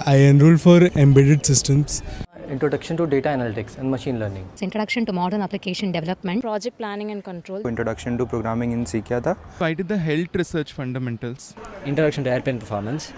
I enrolled for embedded systems. Introduction to data analytics and machine learning. Introduction to modern application development. Project planning and control. Introduction to programming in सीखा था. I did the health research fundamentals. Introduction to airplane performance.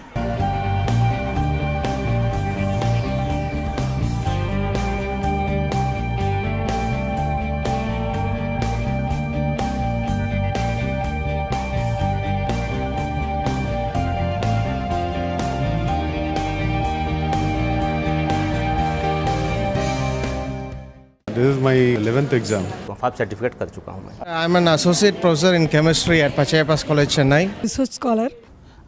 This is my 11th exam. FAB certificate कर चुका हूँ मैं. I'm an associate professor in chemistry at Pachayappa's College, Chennai. Research scholar.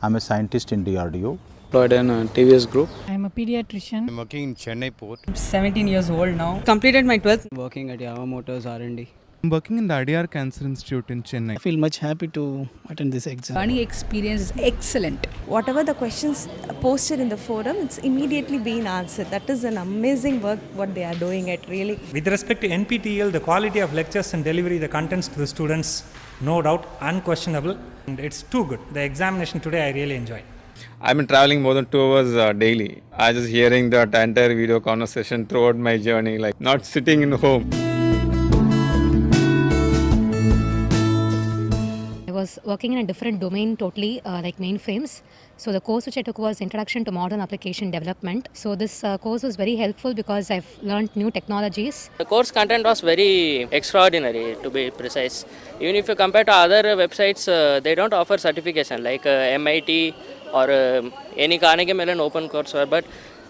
I'm a scientist in DRDO. Employed in TVS Group. I'm a pediatrician. I'm working in Chennai port. I'm 17 years old now. Completed my 12th. Working at Yamaha Motors R&D. I'm working in the Adyar Cancer Institute in Chennai. I feel much happy to attend this exam. Learning experience is excellent. Whatever the questions posted in the forum, it's immediately being answered. That is an amazing work what they are doing it really. With respect to NPTEL, the quality of lectures and delivery, the contents to the students, no doubt, unquestionable. And it's too good. The examination today I really enjoyed. I've been traveling more than 2 hours daily. I was just hearing that entire video conversation throughout my journey, like not sitting in home. I was working in a different domain totally, like mainframes. So the course which I took was Introduction to Modern Application Development. So this course was very helpful because I've learned new technologies. The course content was very extraordinary, to be precise. Even if you compare to other websites, they don't offer certification like MIT or any Carnegie Mellon open courseware. But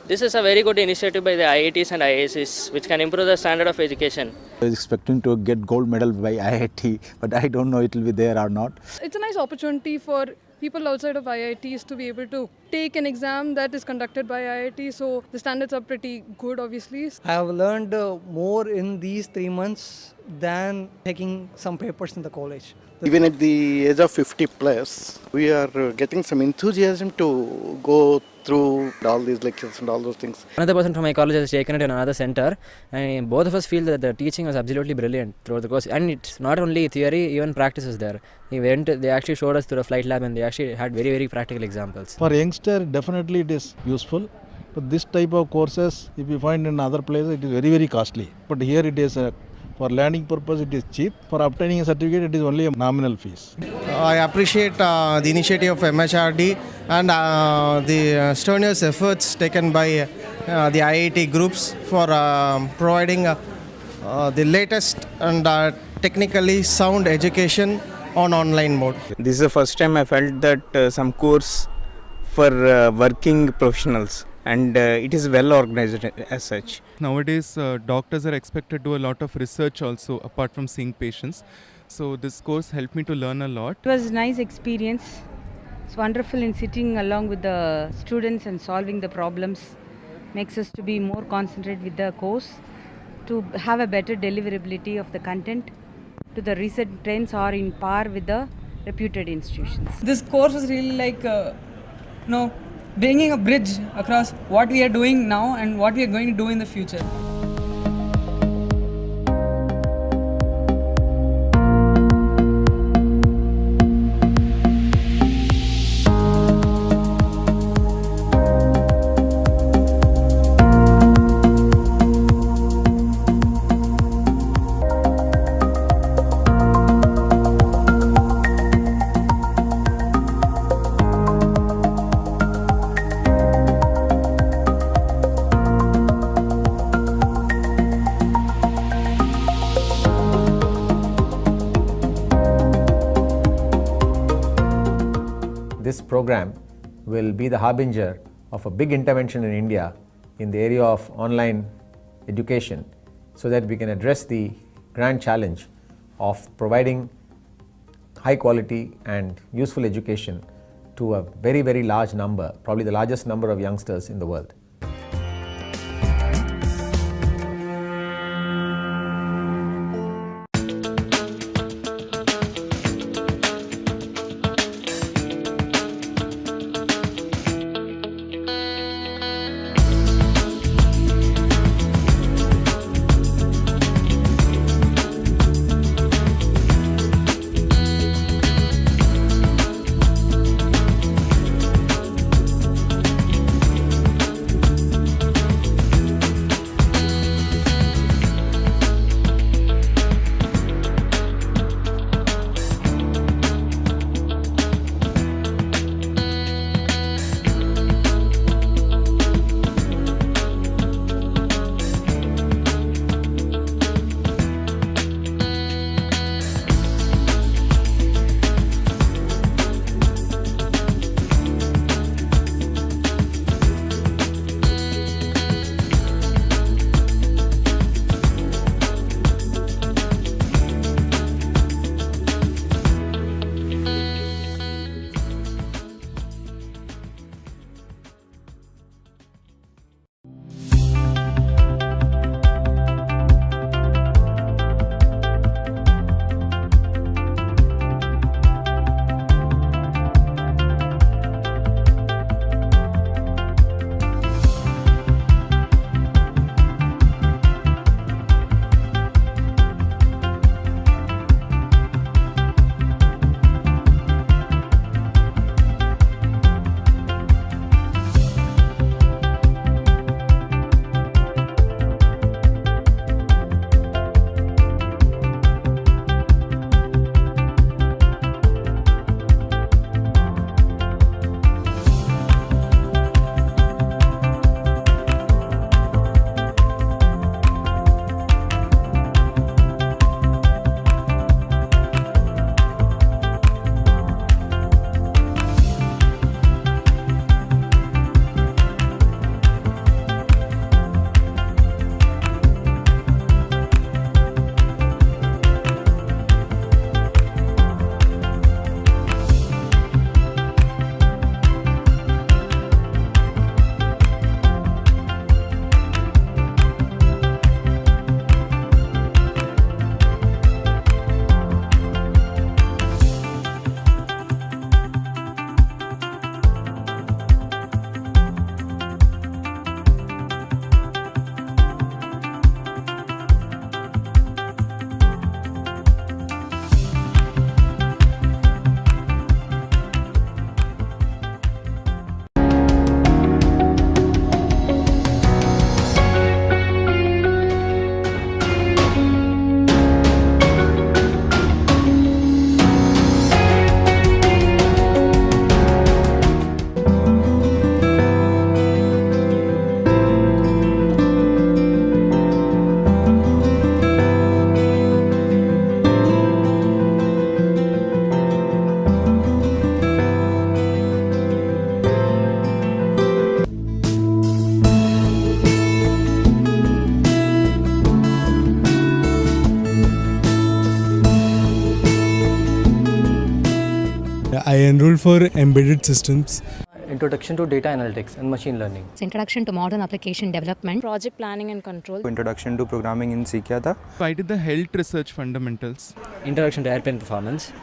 this is a very good initiative by the IITs and IIScs, which can improve the standard of education. I was expecting to get gold medal by IIT, but I don't know it will be there or not. It's a nice opportunity for people outside of IITs to be able to take an exam that is conducted by IIT. So the standards are pretty good, obviously. I have learned more in these 3 months than taking some papers in the college. Even at the age of 50 plus, we are getting some enthusiasm to go through all these lectures and all those things. Another person from my college has taken it in another center, and both of us feel that the teaching was absolutely brilliant throughout the course. And it's not only theory, even practice is there. They actually showed us through the flight lab, and they actually had very, very practical examples. For youngster, definitely it is useful. But this type of courses, if you find in other places, it is very, very costly. But here it is, for learning purpose, it is cheap. For obtaining a certificate, it is only a nominal fees. I appreciate the initiative of MHRD and the strenuous efforts taken by the IIT groups for providing the latest and technically sound education on online mode. This is the first time I felt that some course for working professionals, and it is well organized as such. Nowadays, doctors are expected to do a lot of research also, apart from seeing patients. So this course helped me to learn a lot. It was a nice experience. It's wonderful in sitting along with the students and solving the problems. Makes us to be more concentrated with the course, to have a better deliverability of the content, to the recent trends are in par with the reputed institutions. This course was really like, bringing a bridge across what we are doing now and what we are going to do in the future. This program will be the harbinger of a big intervention in India in the area of online education, so that we can address the grand challenge of providing high quality and useful education to a very, very large number, probably the largest number of youngsters in the world. I enrolled for embedded systems. Introduction to data analytics and machine learning. Introduction to modern application development. Project planning and control. Introduction to programming in सीखा था. I did the health research fundamentals. Introduction to airplane performance.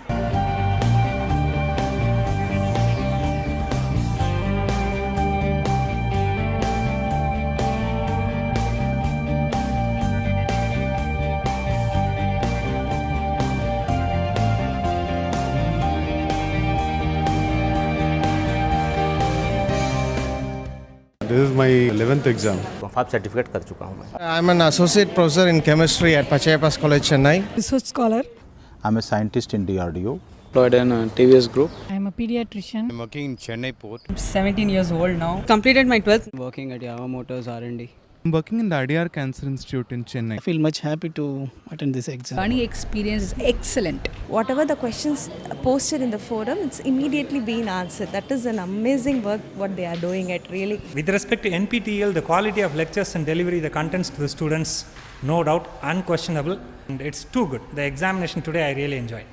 This is my 11th exam. FAB certificate कर चुका हूँ मैं. I'm an associate professor in chemistry at Pachayappa's College, Chennai. Research scholar. I'm a scientist in DRDO. Employed in TVS Group. I'm a pediatrician. I'm working in Chennai port. I'm 17 years old now. Completed my 12th. Working at Yamaha Motors R&D. I'm working in the Adyar Cancer Institute in Chennai. I feel much happy to attend this exam. Learning experience is excellent. Whatever the questions posted in the forum, it's immediately being answered. That is an amazing work what they are doing at really. With respect to NPTEL, the quality of lectures and delivery, the contents to the students, no doubt, unquestionable. And it's too good. The examination today I really enjoyed.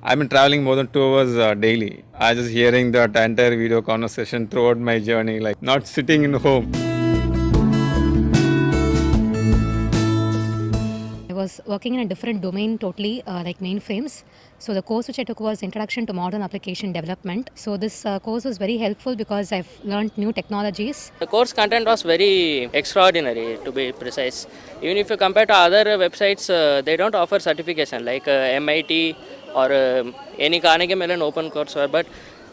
I've been traveling more than 2 hours daily. I just hearing that entire video conversation throughout my journey, like not sitting in home. I was working in a different domain totally, like mainframes. So the course which I took was Introduction to Modern Application Development. So this course was very helpful because I've learned new technologies. The course content was very extraordinary, to be precise. Even if you compare to other websites, they don't offer certification like MIT or any Carnegie Mellon open courseware. But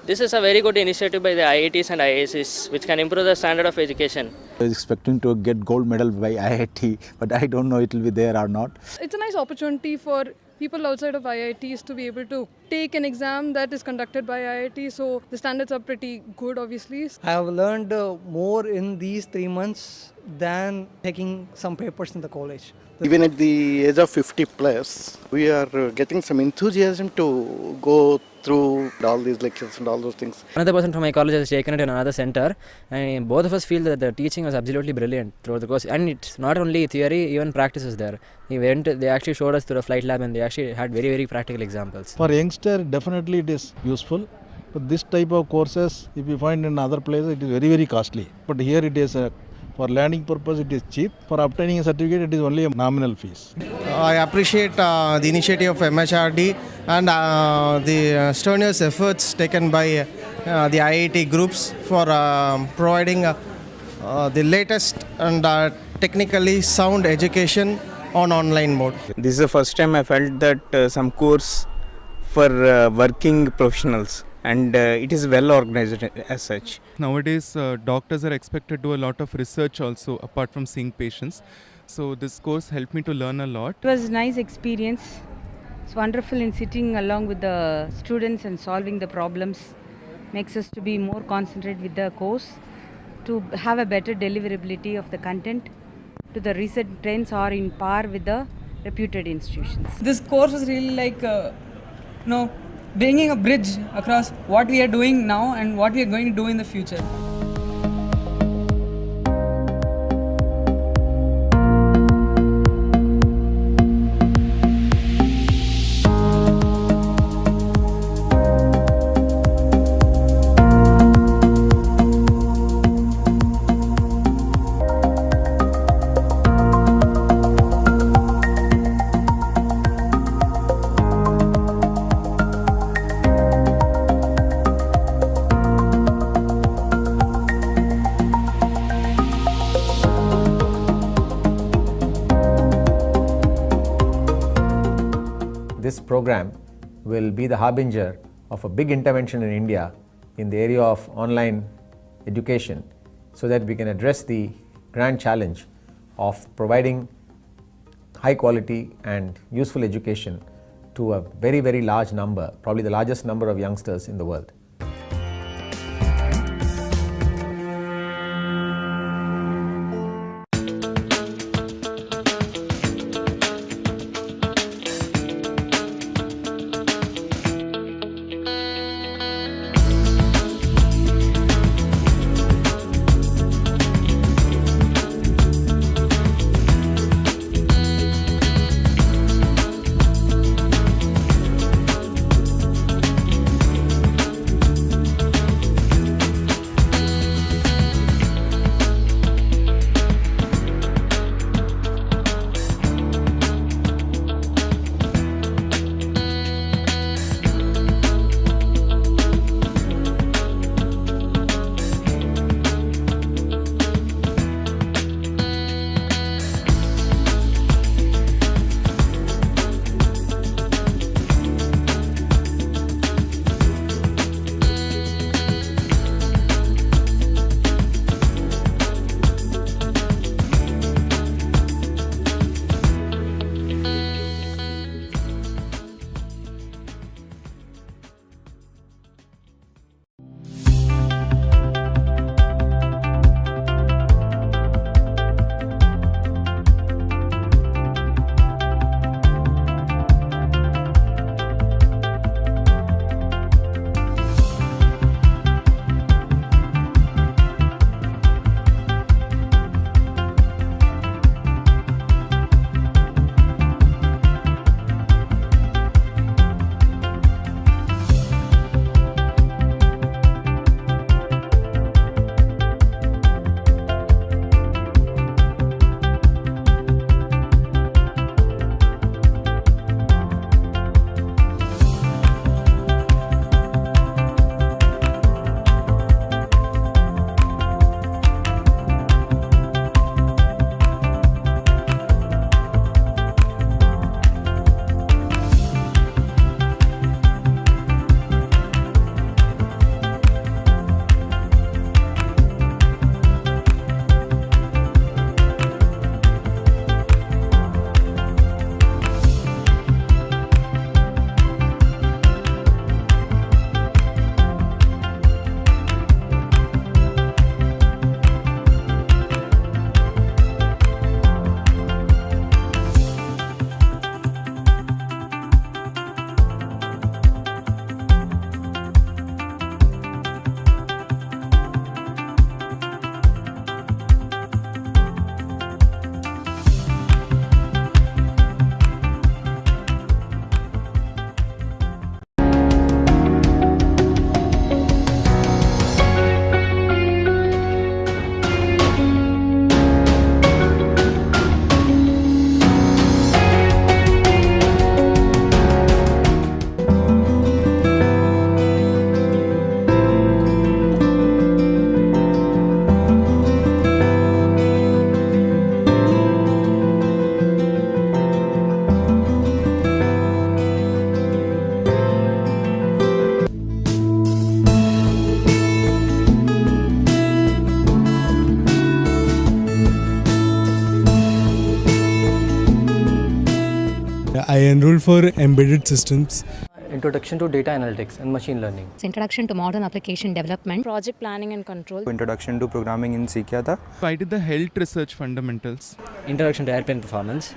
this is a very good initiative by the IITs and IIScs, which can improve the standard of education. I was expecting to get gold medal by IIT, but I don't know it will be there or not. It's a nice opportunity for people outside of IITs to be able to take an exam that is conducted by IIT. So the standards are pretty good, obviously. I have learned more in these 3 months than taking some papers in the college. Even at the age of 50 plus, we are getting some enthusiasm to go through all these lectures and all those things. Another person from my college has taken it in another center, and both of us feel that the teaching was absolutely brilliant throughout the course. And it's not only theory, even practice is there. They actually showed us through a flight lab, and they actually had very, very practical examples. For youngster, definitely it is useful. But this type of courses, if you find in other places, it is very, very costly. But here it is for learning purpose, it is cheap. For obtaining a certificate, it is only a nominal fees. I appreciate the initiative of MHRD and the strenuous efforts taken by the IIT groups for providing the latest and technically sound education on online mode. This is the first time I felt that some course for working professionals, and it is well organized as such. Nowadays, doctors are expected to do a lot of research also, apart from seeing patients. So this course helped me to learn a lot. It was a nice experience. It's wonderful in sitting along with the students and solving the problems. Makes us to be more concentrated with the course, to have a better deliverability of the content, to the recent trends are in par with the reputed institutions. This course was really like, bringing a bridge across what we are doing now and what we are going to do in the future. This program will be the harbinger of a big intervention in India in the area of online education, so that we can address the grand challenge of providing high quality and useful education to a very, very large number, probably the largest number of youngsters in the world. enrolled for embedded systems. Introduction to data analytics and machine learning. Introduction to modern application development. Project planning and control. Introduction to programming in सीख था. I did the health research fundamentals. Introduction to airplane performance.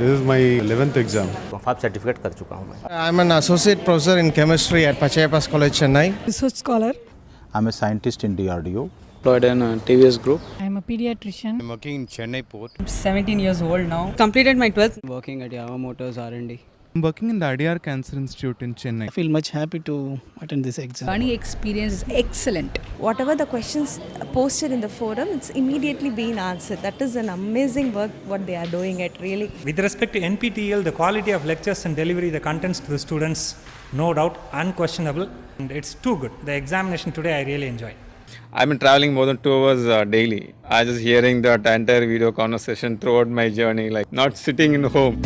This is my 11th exam. FAB certificate कर चुका हूँ मैं. I'm an associate professor in chemistry at Pachayappa's College, Chennai. Research scholar. I'm a scientist in DRDO. Employed in TVS Group. I'm a pediatrician. I'm working in Chennai port. I'm 17 years old now. Completed my 12th. Working at Yamaha Motors R&D. I'm working in the Adyar Cancer Institute in Chennai. I feel much happy to attend this exam. Learning experience is excellent. Whatever the questions posted in the forum, it's immediately being answered. That is an amazing work what they are doing it really. With respect to NPTEL, the quality of lectures and delivery, the contents to the students, no doubt, unquestionable. And it's too good. The examination today I really enjoyed. I've been traveling more than 2 hours daily. I just hearing that entire video conversation throughout my journey, like not sitting in home.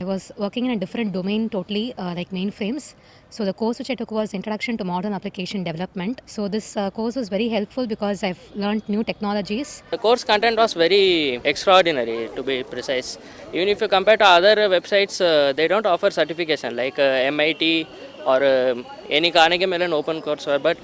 I was working in a different domain totally, like mainframes. So the course which I took was Introduction to Modern Application Development. So this course was very helpful because I've learned new technologies. The course content was very extraordinary, to be precise. Even if you compare to other websites, they don't offer certification like MIT or any Carnegie Mellon open courseware. But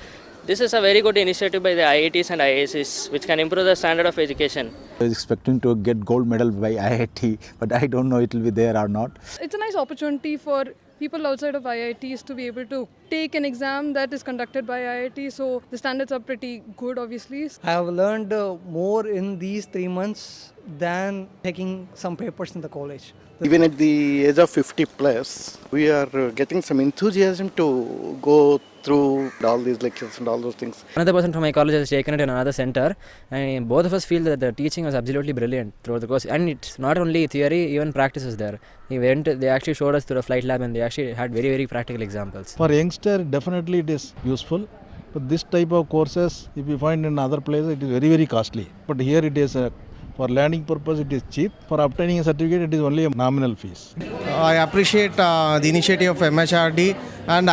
this is a very good initiative by the IITs and IIScs, which can improve the standard of education. I was expecting to get gold medal by IIT, but I don't know it will be there or not. It's a nice opportunity for people outside of IITs to be able to take an exam that is conducted by IIT, so the standards are pretty good obviously. I have learned more in these 3 months than taking some papers in the college. Even at the age of 50 plus, we are getting some enthusiasm to go through all these lectures and all those things. Another person from my college has taken it in another center, and both of us feel that the teaching was absolutely brilliant throughout the course. And it's not only theory, even practice is there. They actually showed us through a flight lab, and they actually had very, very practical examples. For youngster, definitely it is useful. But this type of courses, if you find in other places, it is very, very costly. But here it is for learning purpose, it is cheap. For obtaining a certificate, it is only a nominal fees. I appreciate the initiative of MHRD and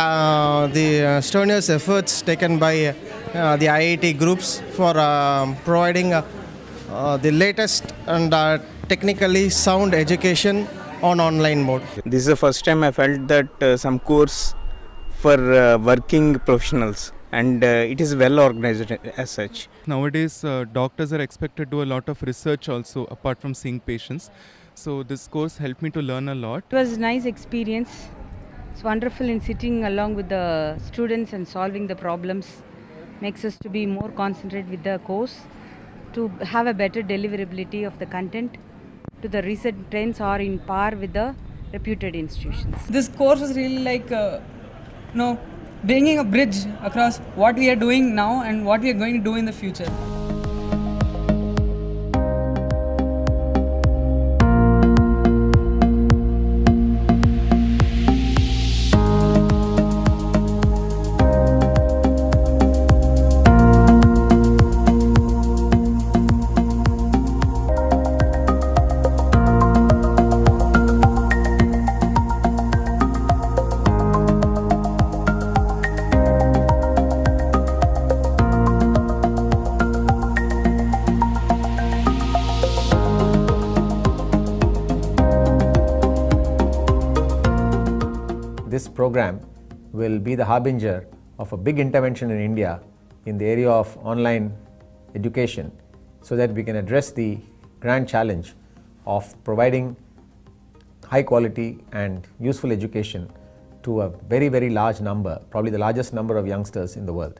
the strenuous efforts taken by the IIT groups for providing the latest and technically sound education on online mode. This is the first time I felt that some course for working professionals, and it is well organized as such. Nowadays, doctors are expected to do a lot of research also, apart from seeing patients. So this course helped me to learn a lot. It was a nice experience. It's wonderful in sitting along with the students and solving the problems. Makes us to be more concentrated with the course, to have a better deliverability of the content, to the recent trends are in par with the reputed institutions. This course was really like, bringing a bridge across what we are doing now and what we are going to do in the future. This program will be the harbinger of a big intervention in India in the area of online education, so that we can address the grand challenge of providing high quality and useful education to a very, very large number, probably the largest number of youngsters in the world.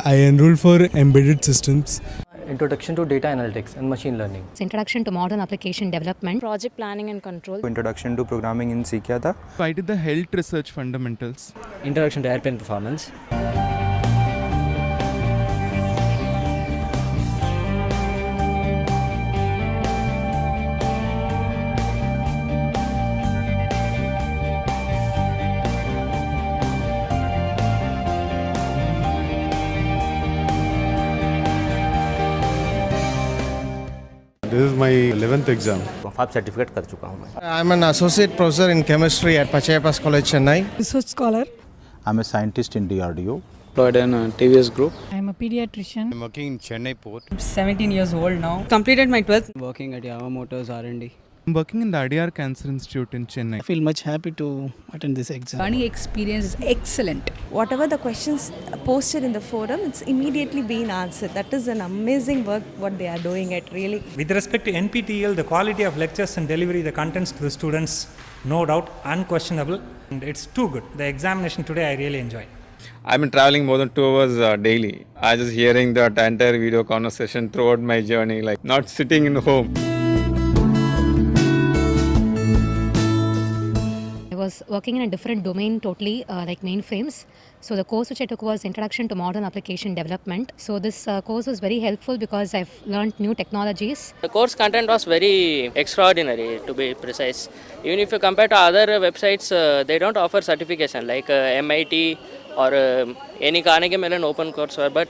I enrolled for embedded systems. Introduction to data analytics and machine learning. It's introduction to modern application development. Project planning and control. Introduction to programming in सीख था. I did the health research fundamentals. Introduction to airplane performance. This is my 11th exam. FAB certificate कर चुका हूँ मैं. I'm an associate professor in chemistry at Pachayappas College, Chennai. Research scholar. I'm a scientist in DRDO. Employed in a TVS group. I'm a pediatrician. I'm working in Chennai port. I'm 17 years old now. Completed my 12th. Working at Yamaha Motors R&D. I'm working in the Adyar Cancer Institute in Chennai. I feel much happy to attend this exam. Learning experience is excellent. Whatever the questions posted in the forum, it's immediately being answered. That is an amazing work what they are doing it really. With respect to NPTEL, the quality of lectures and delivery, the contents to the students, no doubt, unquestionable. And it's too good. The examination today I really enjoyed. I've been traveling more than 2 hours daily. I just hearing that entire video conversation throughout my journey, like not sitting in home. I was working in a different domain totally, like mainframes. So the course which I took was Introduction to Modern Application Development. So this course was very helpful because I've learned new technologies. The course content was very extraordinary, to be precise. Even if you compare to other websites, they don't offer certification like MIT or any Carnegie Mellon open courseware. But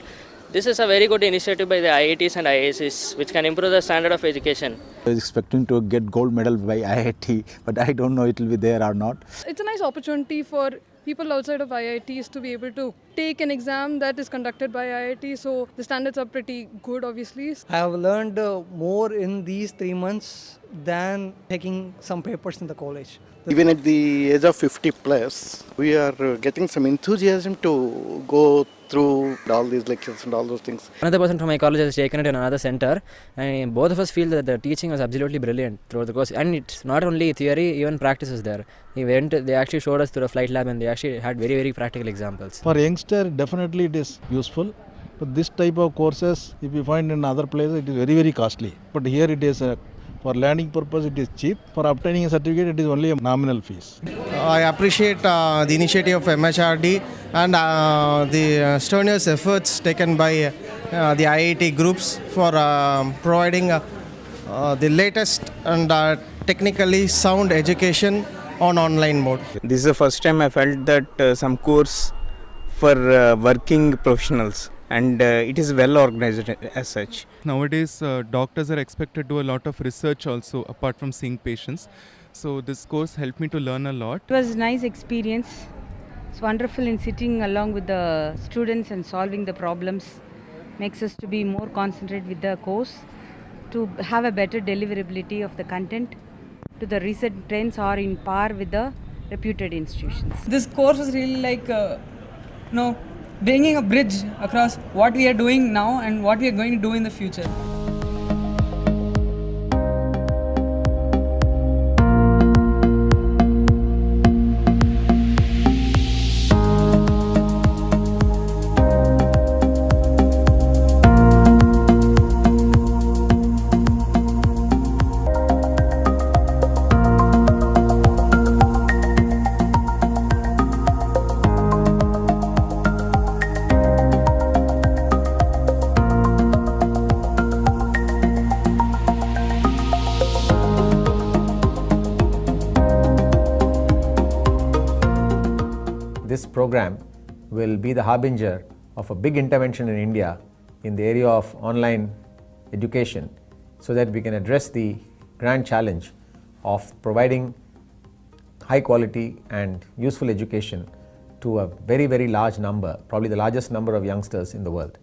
this is a very good initiative by the IITs and IIScs, which can improve the standard of education. I was expecting to get gold medal by IIT, but I don't know it will be there or not. It's a nice opportunity for people outside of IITs to be able to take an exam that is conducted by IIT, so the standards are pretty good obviously. I have learned more in these 3 months than taking some papers in the college. Even at the age of 50 plus, we are getting some enthusiasm to go through all these lectures and all those things. Another person from my college has taken it in another center, and both of us feel that the teaching was absolutely brilliant throughout the course. And it's not only theory, even practice is there. They actually showed us through a flight lab, and they actually had very, very practical examples. For youngster, definitely it is useful. But this type of courses, if you find in other places, it is very, very costly. But here it is for learning purpose, it is cheap. For obtaining a certificate, it is only a nominal fees. I appreciate the initiative of MHRD and the strenuous efforts taken by the IIT groups for providing the latest and technically sound education on online mode. This is the first time I felt that some course for working professionals, and it is well organized as such. Nowadays, doctors are expected to do a lot of research also, apart from seeing patients. So this course helped me to learn a lot. It was a nice experience. It's wonderful in sitting along with the students and solving the problems. Makes us to be more concentrated with the course, to have a better deliverability of the content, to the recent trends are in par with the reputed institutions. This course is really like, bringing a bridge across what we are doing now and what we are going to do in the future. This program will be the harbinger of a big intervention in India in the area of online education, so that we can address the grand challenge of providing high quality and useful education to a very, very large number, probably the largest number of youngsters in the world.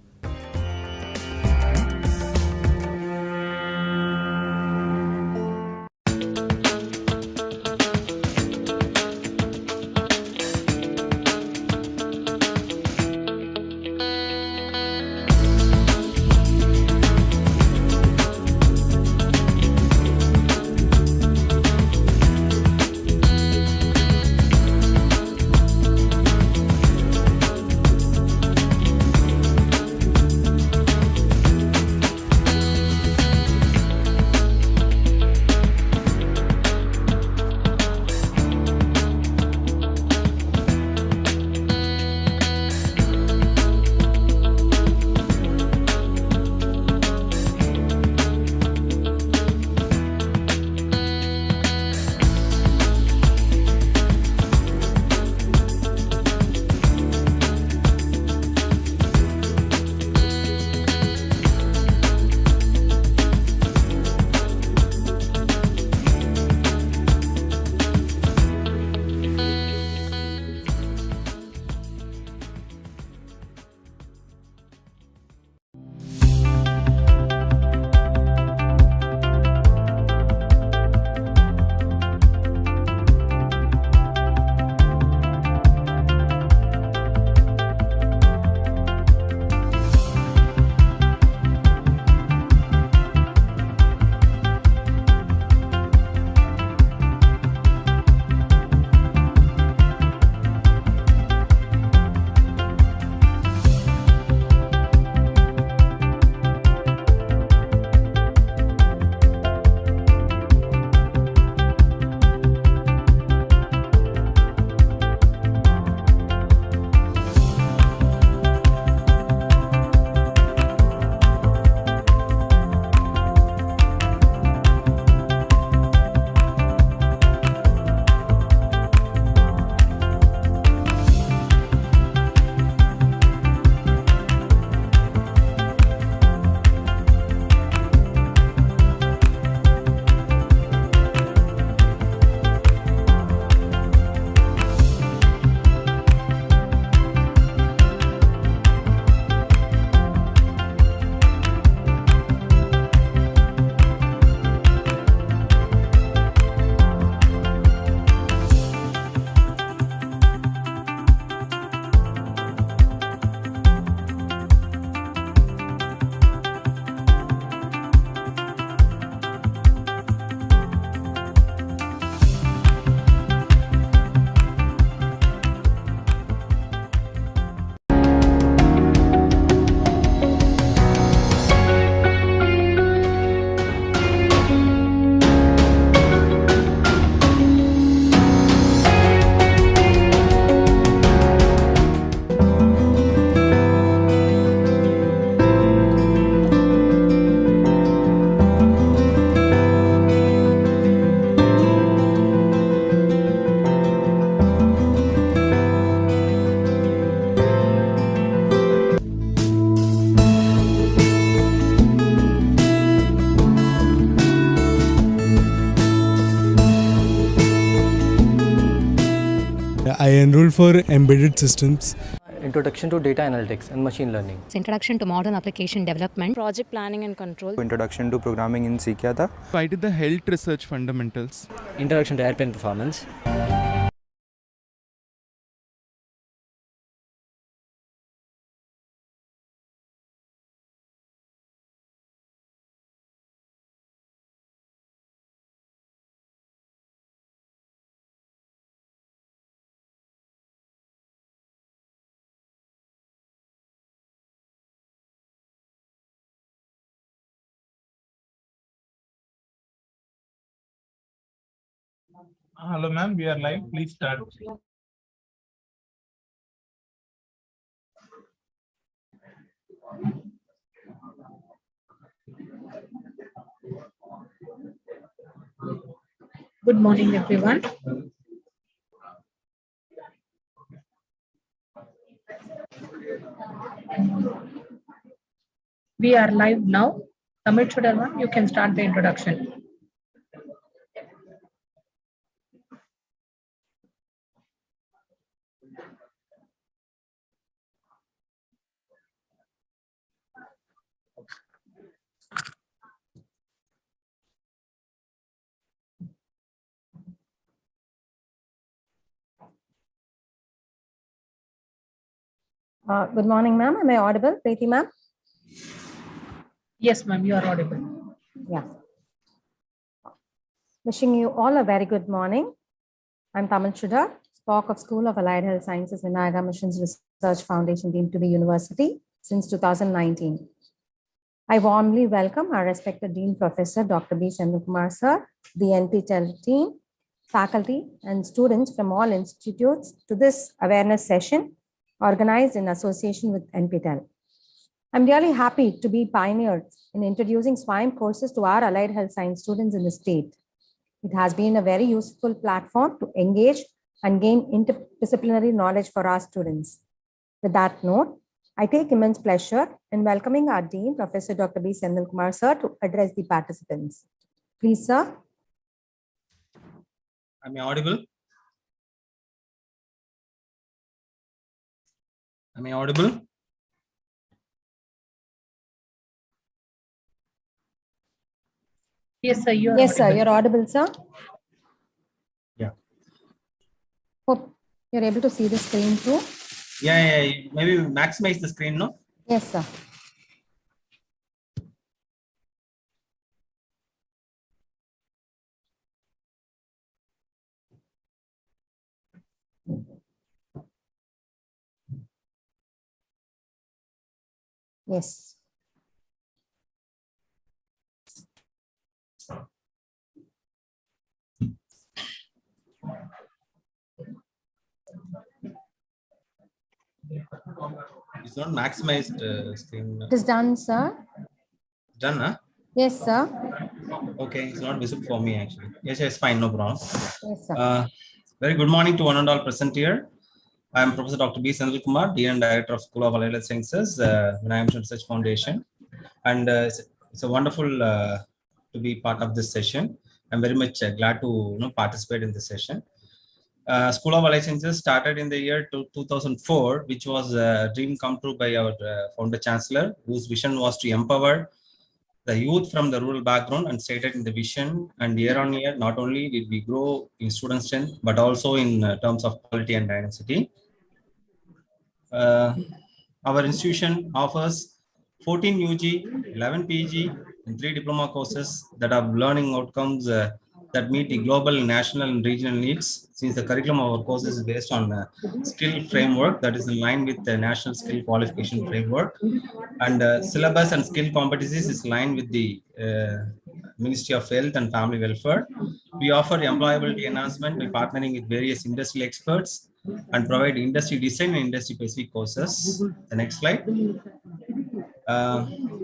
enrolled for embedded systems. Introduction to data analytics and machine learning. Introduction to modern application development. Project planning and control. Introduction to programming in सीखा था. I did the health research fundamentals. Introduction to airplane performance. Hello ma'am, we are live. Please start. Good morning, everyone. We are live now. Tamil Chudarma, you can start the introduction. Good morning, ma'am. Am I audible? Preeti, ma'am? Yes, ma'am, you are audible. Yeah. Wishing you all a very good morning. I'm Tamil Chudar, Spock of School of Allied Health Sciences, Vinayaga Missions Research Foundation, deemed to be university since 2019. I warmly welcome our respected Dean Professor Dr. B. Senthilkumar sir, the NPTEL team, faculty, and students from all institutes to this awareness session organized in association with NPTEL. I'm really happy to be pioneers in introducing SWIME courses to our allied health science students in the state. It has been a very useful platform to engage and gain interdisciplinary knowledge for our students. With that note, I take immense pleasure in welcoming our Dean, Professor Dr. B. Senthilkumar sir, to address the participants. Please, sir. Am I audible? Am I audible? Yes, sir, you are Yes, sir, audible. you're audible, sir. Yeah. Hope you're able to see the screen too. Yeah. Maybe maximize the screen, no? Yes, sir. Yes. It's not maximized screen. It is done, sir. Done, huh? Yes, sir. Okay, it's not visible for me actually. Yes, fine, no problem. Yes, sir. Very good morning to one and all present here. I am Professor Dr. B. Senthilkumar, Dean and Director of School of Allied Health Sciences, Vinayaga Research Foundation. And it's a wonderful to be part of this session. I'm very much glad to participate in this session. School of Allied Sciences started in the year 2004, which was a dream come true by our founder chancellor, whose vision was to empower the youth from the rural background, and stated in the vision. And year on year, not only did we grow in student strength, but also in terms of quality and dynamicity. Our institution offers 14 UG, 11 PG, and 3 diploma courses that have learning outcomes that meet the global, national, and regional needs, since the curriculum of our courses is based on a skill framework that is in line with the National Skill Qualification Framework, and syllabus and skill competencies is in line with the Ministry of Health and Family Welfare. We offer employability enhancement by partnering with various industry experts and provide industry design and industry specific courses. The next slide.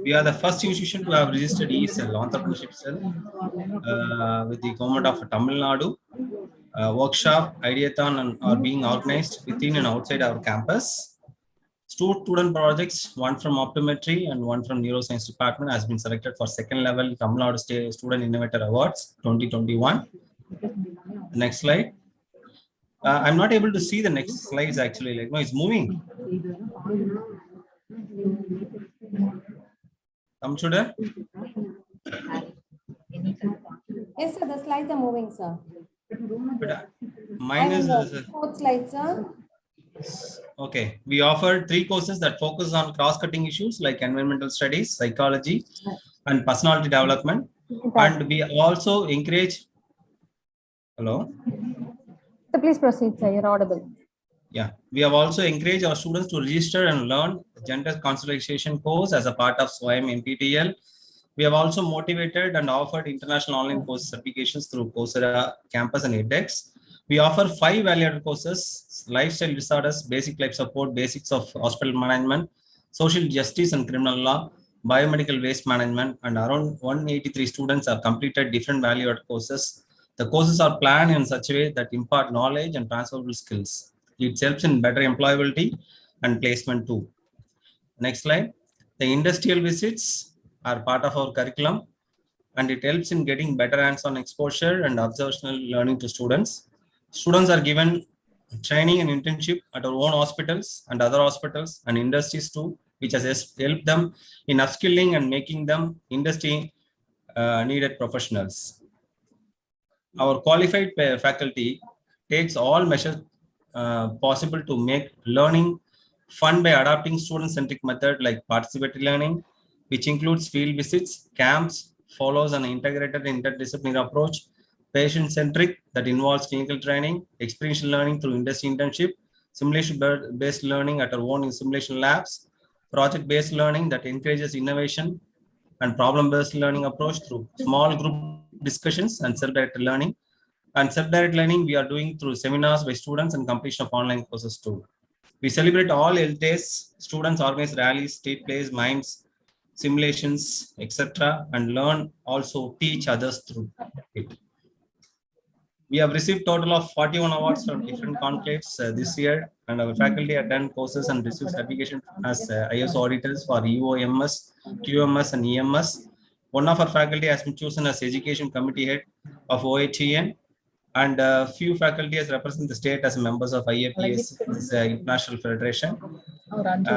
We are the first institution to have registered ESL, entrepreneurship cell, with the government of Tamil Nadu. Workshop, ideathon are being organized within and outside our campus. Student projects, one from optometry and one from neuroscience department, has been selected for second level Tamil Nadu State Student Innovator Awards 2021. Next slide. I'm not able to see the next slides actually. Like, no, it's moving. Should Yes, sir, the slides are moving, sir. mine is Fourth slide, sir. okay. We offer 3 courses that focus on cross-cutting issues like environmental studies, psychology, and personality development. And we also encourage. Hello. So please proceed, sir. You're audible. Yeah, we have also encouraged our students to register and learn the gender consolidation course as a part of SWAYAM NPTEL. We have also motivated and offered international online course certifications through Coursera Campus and edX. We offer 5 value-added courses: lifestyle disorders, basic life support, basics of hospital management, social justice and criminal law, biomedical waste management, and around 183 students have completed different value-added courses. The courses are planned in such a way that impart knowledge and transferable skills. It helps in better employability and placement too. Next slide. The industrial visits are part of our curriculum, and it helps in getting better hands-on exposure and observational learning to students. Students are given training and internship at our own hospitals and other hospitals and industries too, which has helped them in upskilling and making them industry needed professionals. Our qualified faculty takes all measures possible to make learning fun by adopting student-centric method like participatory learning, which includes field visits, camps, follows an integrated interdisciplinary approach, patient-centric that involves clinical training, experiential learning through industry internship, simulation-based learning at our own simulation labs, project-based learning that encourages innovation, and problem-based learning approach through small group discussions and self-directed learning. And self-directed learning we are doing through seminars by students and completion of online courses too. We celebrate all health days. Students organize rallies, state plays, mimes, simulations, etc., and learn also teach others through it. We have received total of 41 awards from different conclaves this year, and our faculty have done courses and received certification as ISO auditors for EOMS, QMS, and EMS. One of our faculty has been chosen as education committee head of OATN, and a few faculty has represented the state as members of IAPS, International Federation.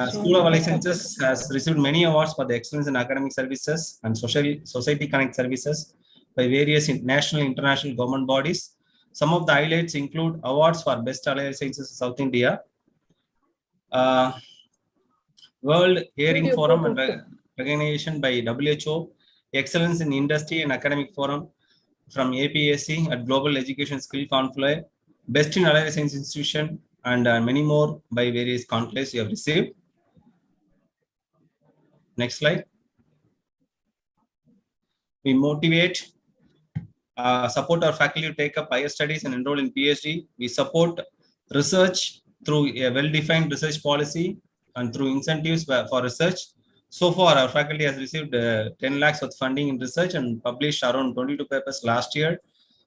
School of Licenses has received many awards for the excellence in academic services and society connect services by various national and international government bodies. Some of the highlights include awards for Best Allied Sciences in South India, World Hearing Forum and recognition by WHO, Excellence in Industry and Academic Forum from APAC at Global Education Skill Conclave, Best in Allied Science Institution, and many more by various conclaves you have received. Next slide. We motivate, support our faculty to take up higher studies and enroll in PhD. We support research through a well-defined research policy and through incentives for research. So far, our faculty has received 10 lakhs of funding in research and published around 22 papers last year.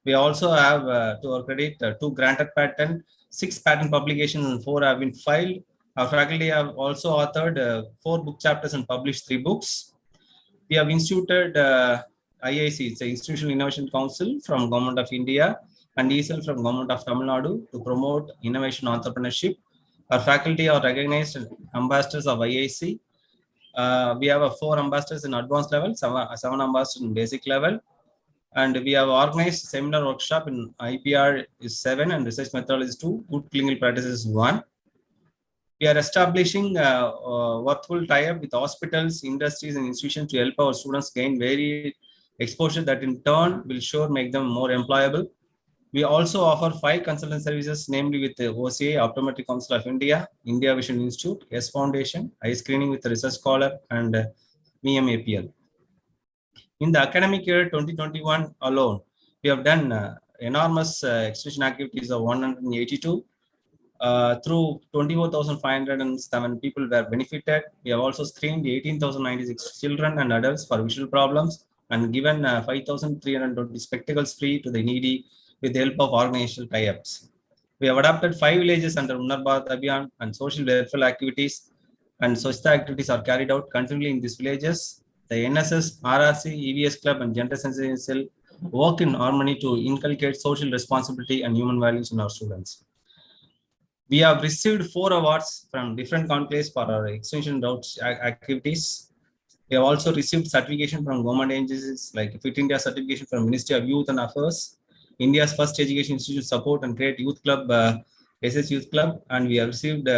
We also have, to our credit, 2 granted patents, 6 patent publications, and 4 have been filed. Our faculty have also authored 4 book chapters and published 3 books. We have instituted IIC, it's the Institutional Innovation Council from Government of India, and ESL from Government of Tamil Nadu to promote innovation entrepreneurship. Our faculty are recognized ambassadors of IIC. We have 4 ambassadors in advanced level, 7 ambassadors in basic level, and we have organized seminar workshop in IPR is 7 and research methodology is 2, good clinical practices is 1. We are establishing worthwhile tie-up with hospitals, industries, and institutions to help our students gain varied exposure that in turn will sure make them more employable. We also offer 5 consultant services, namely with the OCA, Optometric Council of India, India Vision Institute, S Foundation, Eye Screening with the Research Scholar, and VMAPL. In the academic year 2021 alone, we have done enormous extension activities of 182. Through 24,507 people were benefited. We have also screened 18,096 children and adults for visual problems and given 5,320 spectacles free to the needy with the help of organizational tie-ups. We have adopted 5 villages under Unnar Bharat Abhiyan, and social welfare activities and Swachhta activities are carried out continually in these villages. The NSS, RRC, EVS Club, and Gender Sensitive work in harmony to inculcate social responsibility and human values in our students. We have received 4 awards from different conclaves for our extension routes activities. We have also received certification from government agencies like Fit India certification from Ministry of Youth and Affairs, India's first education institute support and create youth club, SS Youth Club, and we have received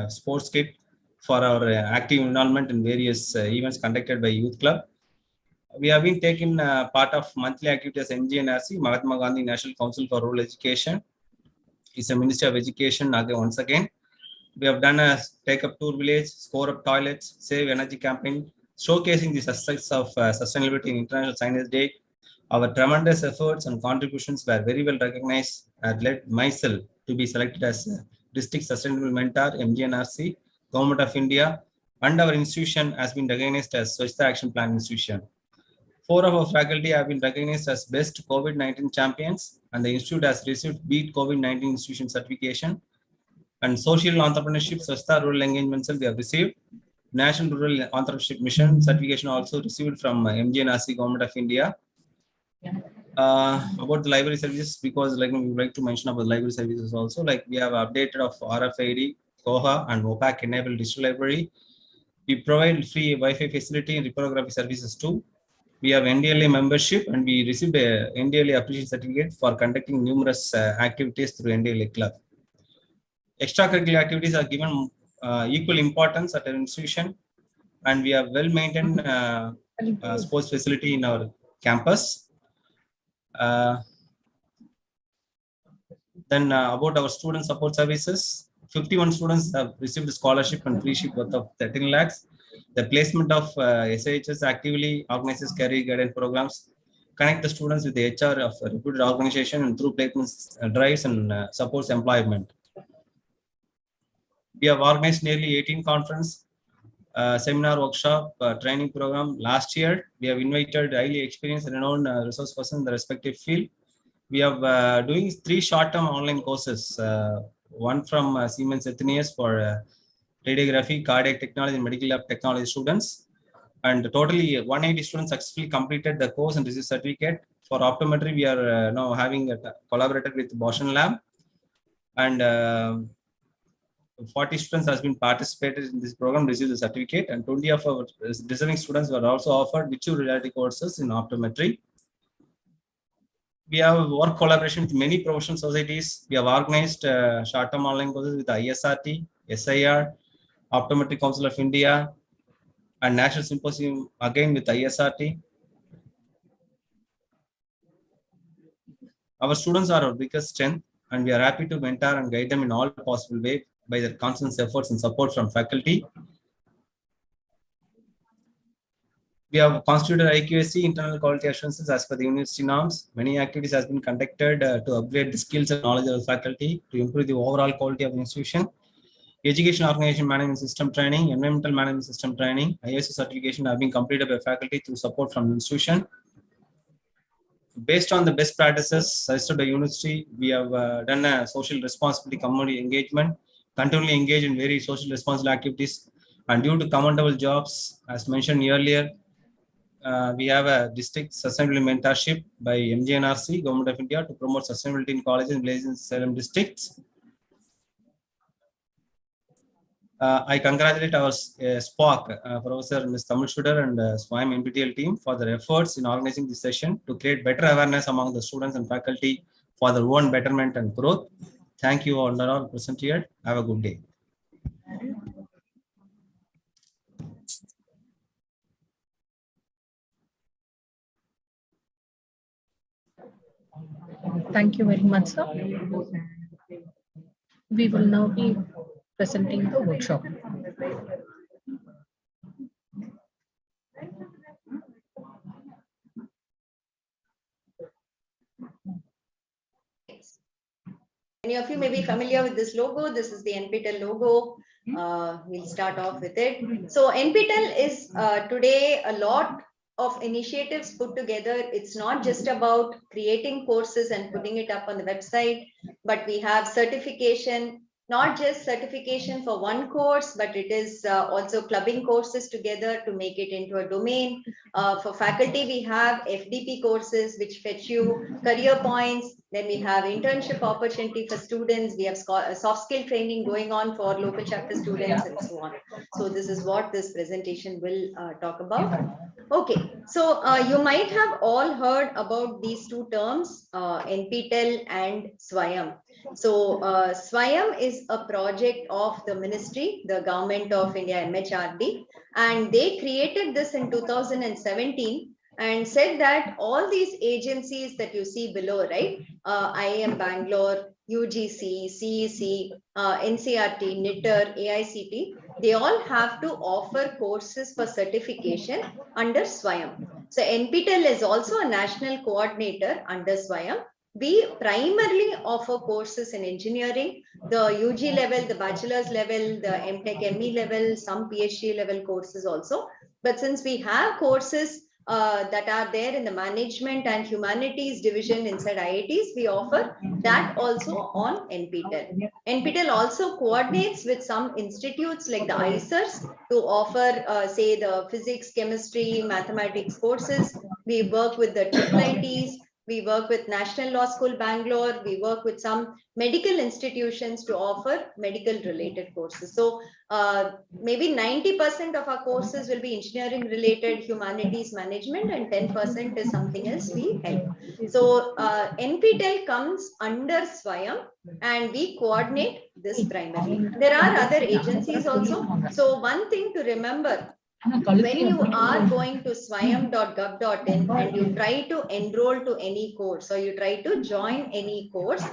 sports kit for our active involvement in various events conducted by Youth Club. We have been taken part of monthly activities MGNRC, Mahatma Gandhi National Council for Rural Education. It's a Ministry of Education once again. We have done a take up tour village, score up toilets, save energy campaign, showcasing the success of sustainability in International Science Day. Our tremendous efforts and contributions were very well recognized and led myself to be selected as District Sustainable Mentor, MGNRC, Government of India, and our institution has been recognized as Swachhta Action Plan Institution. 4 of our faculty have been recognized as Best COVID-19 Champions, and the institute has received Beat COVID-19 Institution certification. And Social Entrepreneurship Swachhta Rural Engagement Cell we have received. National Rural Entrepreneurship Mission certification also received from MGNRC, Government of India. About the library services, because we would like to mention about library services also, like we have updated of RFID, Koha, and OPAC enabled digital library. We provide free Wi-Fi facility and reprography services too. We have NDLA membership, and we received a NDLA appreciation certificate for conducting numerous activities through NDLA club. Extracurricular activities are given equal importance at our institution, and we have well-maintained sports facility in our campus. Then about our student support services, 51 students have received a scholarship and free ship worth of 13 lakhs. The placement of SAHS actively organizes career guidance programs, connect the students with the HR of a reputed organization, and through placements drives and supports employment. We have organized nearly 18 conference, seminar, workshop, training program. Last year, we have invited highly experienced and renowned resource persons in the respective field. We have doing 3 short-term online courses, one from Siemens Healthineers for radiography, cardiac technology, and medical lab technology students. And totally 180 students successfully completed the course and received certificate. For optometry, we are now having collaborated with Boston Lab, and 40 students has been participated in this program, received the certificate, and 20 of our deserving students were also offered virtual reality courses in optometry. We have work collaboration with many professional societies. We have organized short-term online courses with ISRT, SIR, Optometry Council of India, and National Symposium again with ISRT. Our students are our biggest strength, and we are happy to mentor and guide them in all possible ways by their constant efforts and support from faculty. We have constituted IQAC, internal quality assurances, as per the university norms. Many activities has been conducted to upgrade the skills and knowledge of the faculty to improve the overall quality of the institution. Education Organization Management System training, Environmental Management System training, ISO certification have been completed by faculty through support from the institution. Based on the best practices suggested by university, we have done a social responsibility community engagement, continually engage in various social responsible activities, and due to commendable jobs, as mentioned earlier, we have a district sustainability mentorship by MGNRC, Government of India, to promote sustainability in colleges and villages in Salem districts. I congratulate our SPOC, Professor Ms. Tamil Shudar and SWAM NPTEL team for their efforts in organizing this session to create better awareness among the students and faculty for their own betterment and growth. Thank you all present here. Have a good day. Thank you very much, sir. We will now be presenting the workshop. Many of you may be familiar with this logo. This is the NPTEL logo. We'll start off with it. So NPTEL is today a lot of initiatives put together. It's not just about creating courses and putting it up on the website, but we have certification, not just certification for one course, but it is also clubbing courses together to make it into a domain. For faculty, we have FDP courses which fetch you career points. Then we have internship opportunity for students. We have soft skill training going on for local chapter students and so on. So this is what this presentation will talk about. Okay, so you might have all heard about these two terms, NPTEL and SWAYAM. So SWAYAM is a project of the ministry, the government of India, MHRD, and they created this in 2017 and said that all these agencies that you see below, right, IIM Bangalore, UGC, CEC, NCRT, NITR, AICT, they all have to offer courses for certification under SWAYAM. So NPTEL is also a national coordinator under SWAYAM. We primarily offer courses in engineering, the UG level, the bachelor's level, the MTech ME level, some PhD level courses also. But since we have courses that are there in the management and humanities division inside IITs, we offer that also on NPTEL. NPTEL also coordinates with some institutes like the ICERs to offer, say, the physics, chemistry, mathematics courses. We work with the IIITs. We work with National Law School Bangalore. We work with some medical institutions to offer medical related courses. So maybe 90% of our courses will be engineering related, humanities, management, and 10% is something else we help. So NPTEL comes under SWAYAM and we coordinate this primarily. There are other agencies also. So one thing to remember, when you are going to swayam.gov.in and you try to enroll to any course or you try to join any course,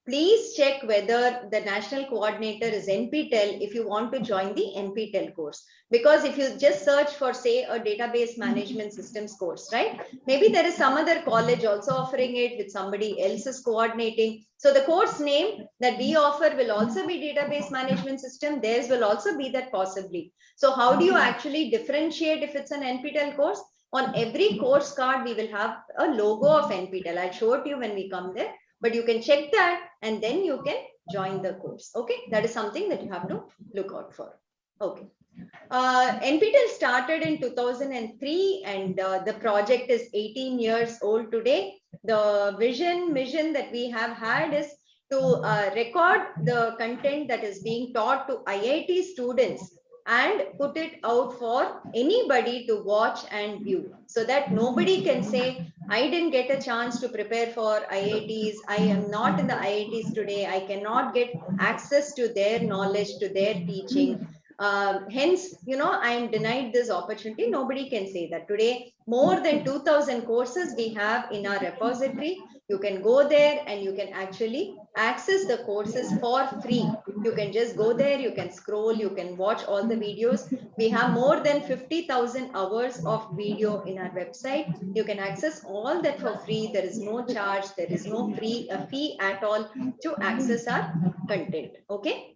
please check whether the national coordinator is NPTEL if you want to join the NPTEL course. Because if you just search for, say, a database management systems course, right? Maybe there is some other college also offering it with somebody else is coordinating. So the course name that we offer will also be database management system. Theirs will also be that possibly. So how do you actually differentiate if it's an NPTEL course? On every course card, we will have a logo of NPTEL. I'll show it to you when we come there. But you can check that and then you can join the course. Okay, that is something that you have to look out for. Okay. NPTEL started in 2003 and the project is 18 years old today. The mission that we have had is to record the content that is being taught to IIT students and put it out for anybody to watch and view, so that nobody can say, I didn't get a chance to prepare for IITs. I am not in the IITs today. I cannot get access to their knowledge, to their teaching. Hence, I am denied this opportunity. Nobody can say that. Today, more than 2,000 courses we have in our repository. You can go there and you can actually access the courses for free. You can just go there, you can scroll, you can watch all the videos. We have more than 50,000 hours of video in our website. You can access all that for free. There is no charge. There is no fee at all to access our content. Okay.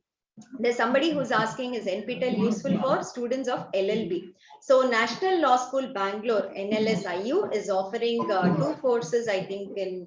There's somebody who's asking, is NPTEL useful for students of LLB? So National Law School Bangalore, NLSIU, is offering 2 courses, I think in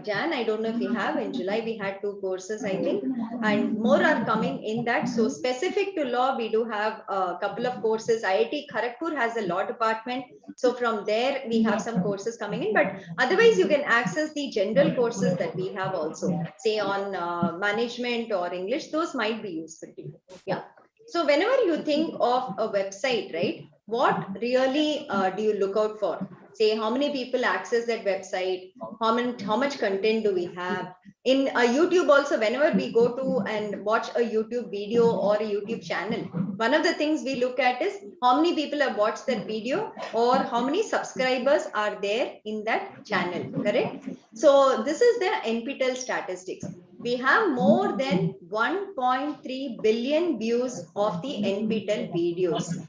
Jan. I don't know if we have. In July, we had 2 courses, I think. And more are coming in that. So specific to law, we do have a couple of courses. IIT Kharagpur has a law department. So from there, we have some courses coming in. But otherwise, you can access the general courses that we have also. Say on management or English, those might be useful to you. Yeah. So whenever you think of a website, right, what really do you look out for? Say how many people access that website, how much content do we have? In YouTube also, whenever we go to and watch a YouTube video or a YouTube channel, one of the things we look at is how many people have watched that video or how many subscribers are there in that channel, correct? So this is the NPTEL statistics. We have more than 1.3 billion views of the NPTEL videos.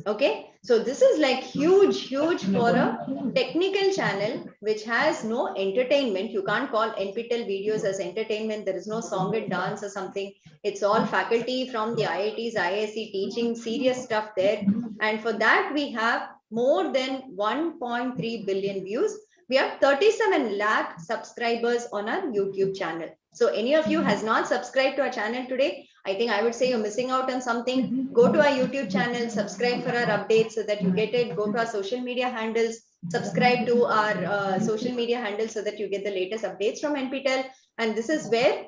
Okay, so this is like huge for a technical channel which has no entertainment. You can't call NPTEL videos as entertainment. There is no song and dance or something. It's all faculty from the IITs, IISc teaching serious stuff there. And for that, we have more than 1.3 billion views. We have 37 lakh subscribers on our YouTube channel. So any of you has not subscribed to our channel today, I think I would say you're missing out on something. Go to our YouTube channel, subscribe for our updates so that you get it. Go to our social media handles, subscribe to our social media handles so that you get the latest updates from NPTEL. And this is where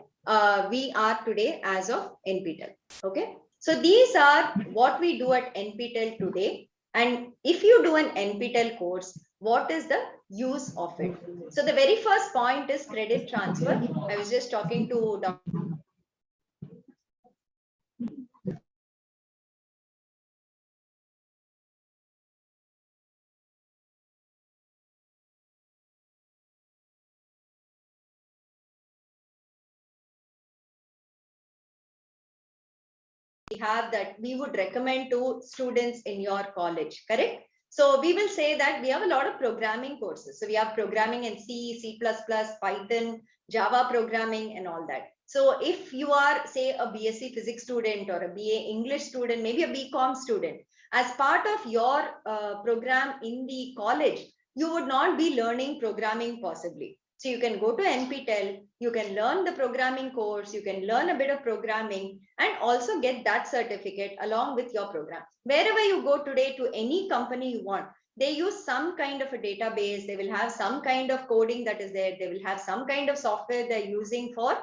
we are today as of NPTEL. Okay. So these are what we do at NPTEL today. And if you do an NPTEL course, what is the use of it? So the very first point is credit transfer. I was just talking to Dr. We have that we would recommend to students in your college, correct? So we will say that we have a lot of programming courses. So we have programming in C, C++, Python, Java programming and all that. So if you are, say, a BSc physics student or a BA English student, maybe a BCom student, as part of your program in the college, you would not be learning programming possibly. So you can go to NPTEL, you can learn the programming course, you can learn a bit of programming and also get that certificate along with your program. Wherever you go today to any company you want, they use some kind of a database, they will have some kind of coding that is there, they will have some kind of software they're using for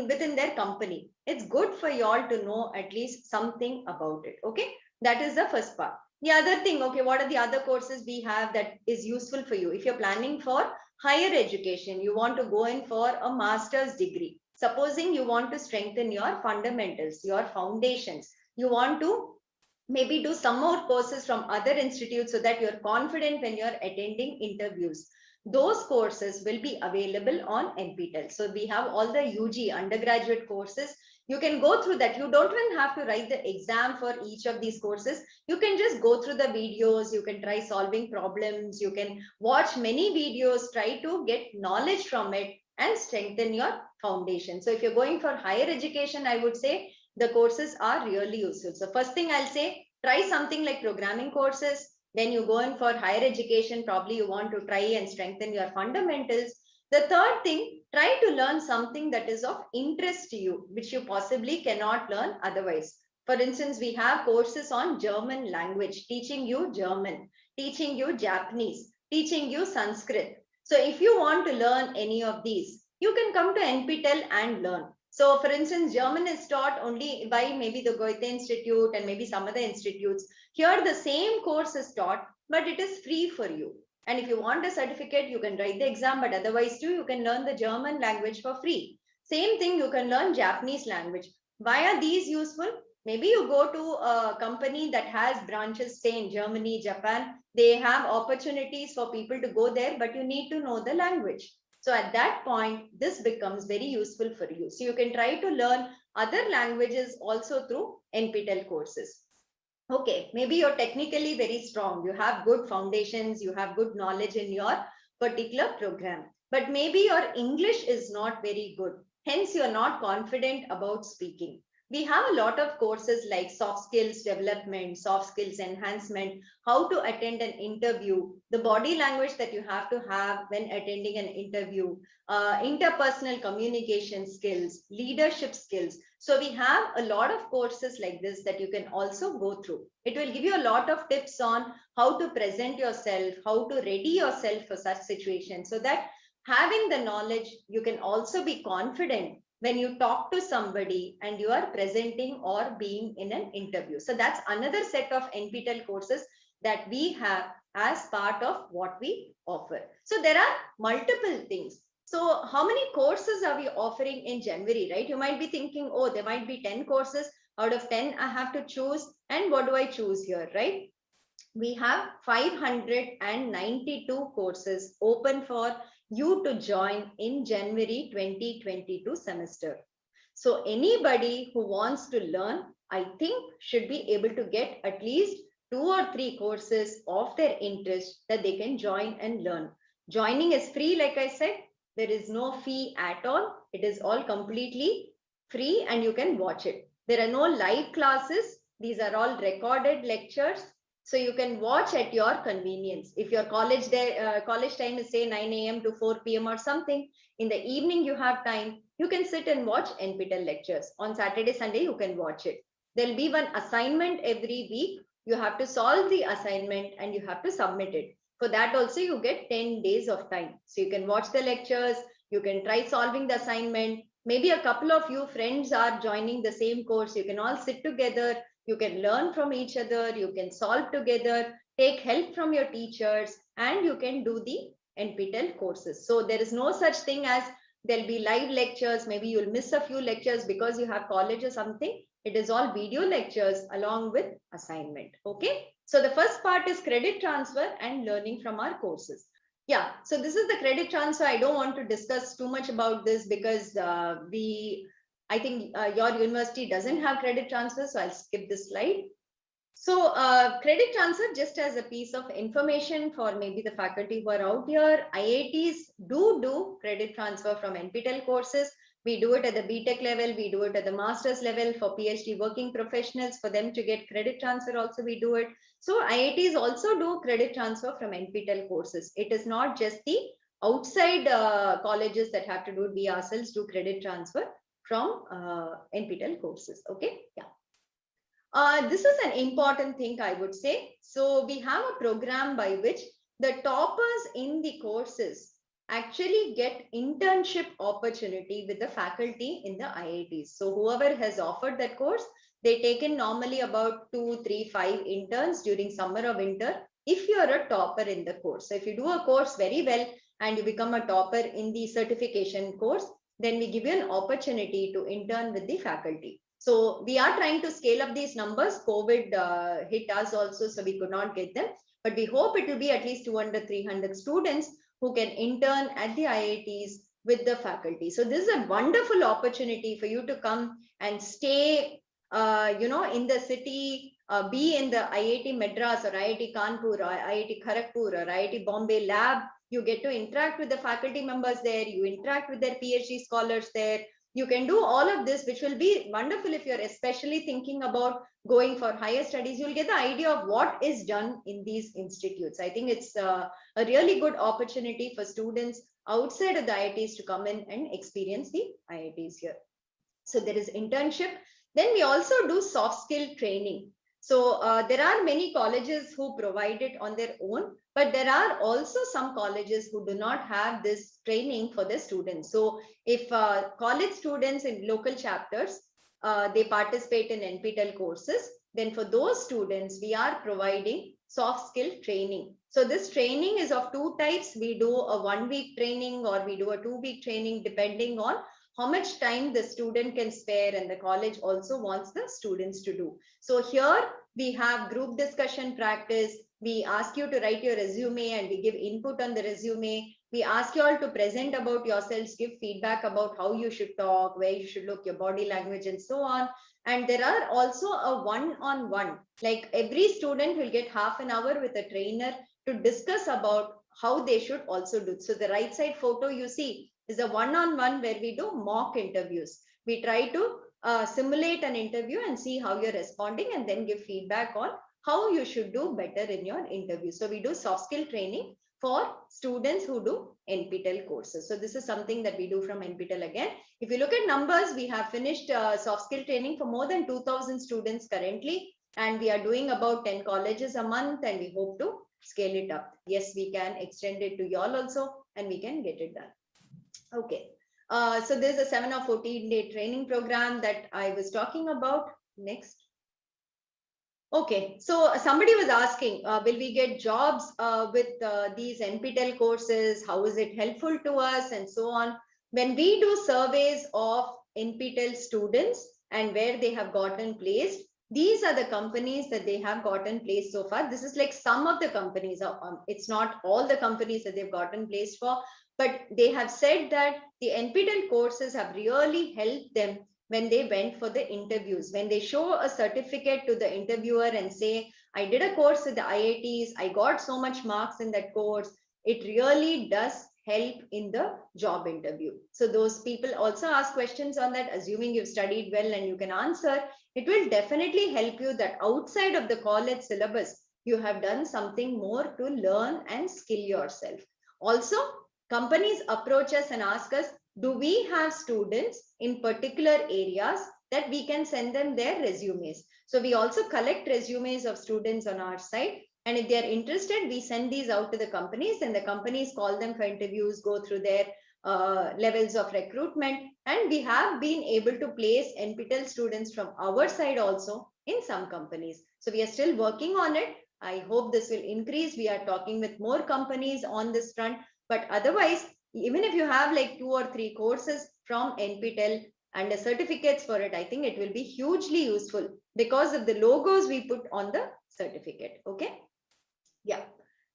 within their company. It's good for you all to know at least something about it. Okay, that is the first part. The other thing, okay, what are the other courses we have that is useful for you? If you're planning for higher education, you want to go in for a master's degree. Supposing you want to strengthen your fundamentals, your foundations, you want to maybe do some more courses from other institutes so that you're confident when you're attending interviews. Those courses will be available on NPTEL. So we have all the UG undergraduate courses. You can go through that. You don't even have to write the exam for each of these courses. You can just go through the videos. You can try solving problems. You can watch many videos, try to get knowledge from it and strengthen your foundation. So if you're going for higher education, I would say the courses are really useful. So first thing I'll say, try something like programming courses. Then you go in for higher education, probably you want to try and strengthen your fundamentals. The third thing, try to learn something that is of interest to you, which you possibly cannot learn otherwise. For instance, we have courses on German language, teaching you German, teaching you Japanese, teaching you Sanskrit. So if you want to learn any of these, you can come to NPTEL and learn. So for instance, German is taught only by maybe the Goethe Institute and maybe some other institutes. Here the same course is taught, but it is free for you. And if you want a certificate, you can write the exam, but otherwise too, you can learn the German language for free. Same thing, you can learn Japanese language. Why are these useful? Maybe you go to a company that has branches, say in Germany, Japan, they have opportunities for people to go there, but you need to know the language. So at that point, this becomes very useful for you. So you can try to learn other languages also through NPTEL courses. Okay, maybe you're technically very strong. You have good foundations, you have good knowledge in your particular program, but maybe your English is not very good. Hence, you're not confident about speaking. We have a lot of courses like soft skills development, soft skills enhancement, how to attend an interview, the body language that you have to have when attending an interview, interpersonal communication skills, leadership skills. So we have a lot of courses like this that you can also go through. It will give you a lot of tips on how to present yourself, how to ready yourself for such situations, so that having the knowledge, you can also be confident when you talk to somebody and you are presenting or being in an interview. So that's another set of NPTEL courses that we have as part of what we offer. So there are multiple things. So how many courses are we offering in January, right? You might be thinking, oh, there might be 10 courses. Out of 10, I have to choose. And what do I choose here, right? We have 592 courses open for you to join in January 2022 semester. So anybody who wants to learn, I think should be able to get at least 2 or 3 courses of their interest that they can join and learn. Joining is free, like I said. There is no fee at all. It is all completely free and you can watch it. There are no live classes. These are all recorded lectures. So you can watch at your convenience. If your college time is say 9 a.m. to 4 p.m. or something, in the evening you have time, you can sit and watch NPTEL lectures. On Saturday, Sunday, you can watch it. There'll be one assignment every week. You have to solve the assignment and you have to submit it. For that also, you get 10 days of time. So you can watch the lectures, you can try solving the assignment. Maybe a couple of you friends are joining the same course. You can all sit together. You can learn from each other. You can solve together, take help from your teachers, and you can do the NPTEL courses. So there is no such thing as there'll be live lectures. Maybe you'll miss a few lectures because you have college or something. It is all video lectures along with assignment. Okay. So the first part is credit transfer and learning from our courses. Yeah. So this is the credit transfer. I don't want to discuss too much about this because I think your university doesn't have credit transfer. So I'll skip this slide. So credit transfer, just as a piece of information for maybe the faculty who are out here, IITs do credit transfer from NPTEL courses. We do it at the BTech level, we do it at the master's level for PhD working professionals. For them to get credit transfer also we do it. So IITs also do credit transfer from NPTEL courses. It is not just the outside colleges that have to do it. We ourselves do credit transfer from NPTEL courses. Okay, yeah. This is an important thing, I would say. So we have a program by which the toppers in the courses actually get internship opportunity with the faculty in the IITs. So whoever has offered that course, they take in normally about 2, 3, 5 interns during summer or winter if you are a topper in the course. So if you do a course very well and you become a topper in the certification course, then we give you an opportunity to intern with the faculty. So we are trying to scale up these numbers. COVID hit us also, so we could not get them. But we hope it will be at least 200, 300 students who can intern at the IITs with the faculty. So this is a wonderful opportunity for you to come and stay, in the city, be in the IIT Madras or IIT Kanpur or IIT Kharagpur or IIT Bombay lab. You get to interact with the faculty members there. You interact with their PhD scholars there. You can do all of this, which will be wonderful if you're especially thinking about going for higher studies. You'll get the idea of what is done in these institutes. I think it's a really good opportunity for students outside of the IITs to come in and experience the IITs here. So there is internship. Then we also do soft skill training. So there are many colleges who provide it on their own, but there are also some colleges who do not have this training for their students. So if college students in local chapters, they participate in NPTEL courses, then for those students, we are providing soft skill training. So this training is of 2 types. We do a 1-week training or we do a 2-week training depending on how much time the student can spare, and the college also wants the students to do. So here we have group discussion practice. We ask you to write your resume and we give input on the resume. We ask you all to present about yourselves, give feedback about how you should talk, where you should look, your body language and so on. And there are also a one-on-one, like every student will get half an hour with a trainer to discuss about how they should also do. So the right side photo you see is a one-on-one where we do mock interviews. We try to simulate an interview and see how you're responding and then give feedback on how you should do better in your interview. So we do soft skill training for students who do NPTEL courses. So this is something that we do from NPTEL again. If you look at numbers, we have finished soft skill training for more than 2,000 students currently, and we are doing about 10 colleges a month, and we hope to scale it up. Yes, we can extend it to y'all also, and we can get it done. Okay, so there's a 7 or 14-day training program that I was talking about. Next. Okay, so somebody was asking, will we get jobs with these NPTEL courses? How is it helpful to us and so on? When we do surveys of NPTEL students and where they have gotten placed, these are the companies that they have gotten placed so far. This is like some of the companies. It's not all the companies that they've gotten placed for, but they have said that the NPTEL courses have really helped them when they went for the interviews. When they show a certificate to the interviewer and say, I did a course with the IITs, I got so much marks in that course, it really does help in the job interview. So those people also ask questions on that, assuming you've studied well and you can answer. It will definitely help you that outside of the college syllabus, you have done something more to learn and skill yourself. Also, companies approach us and ask us, do we have students in particular areas that we can send them their resumes. So we also collect resumes of students on our site. And if they are interested, we send these out to the companies, and the companies call them for interviews, go through their levels of recruitment. And we have been able to place NPTEL students from our side also in some companies. So we are still working on it. I hope this will increase. We are talking with more companies on this front. But otherwise, even if you have like 2 or 3 courses from NPTEL and the certificates for it, I think it will be hugely useful because of the logos we put on the certificate. Okay. Yeah.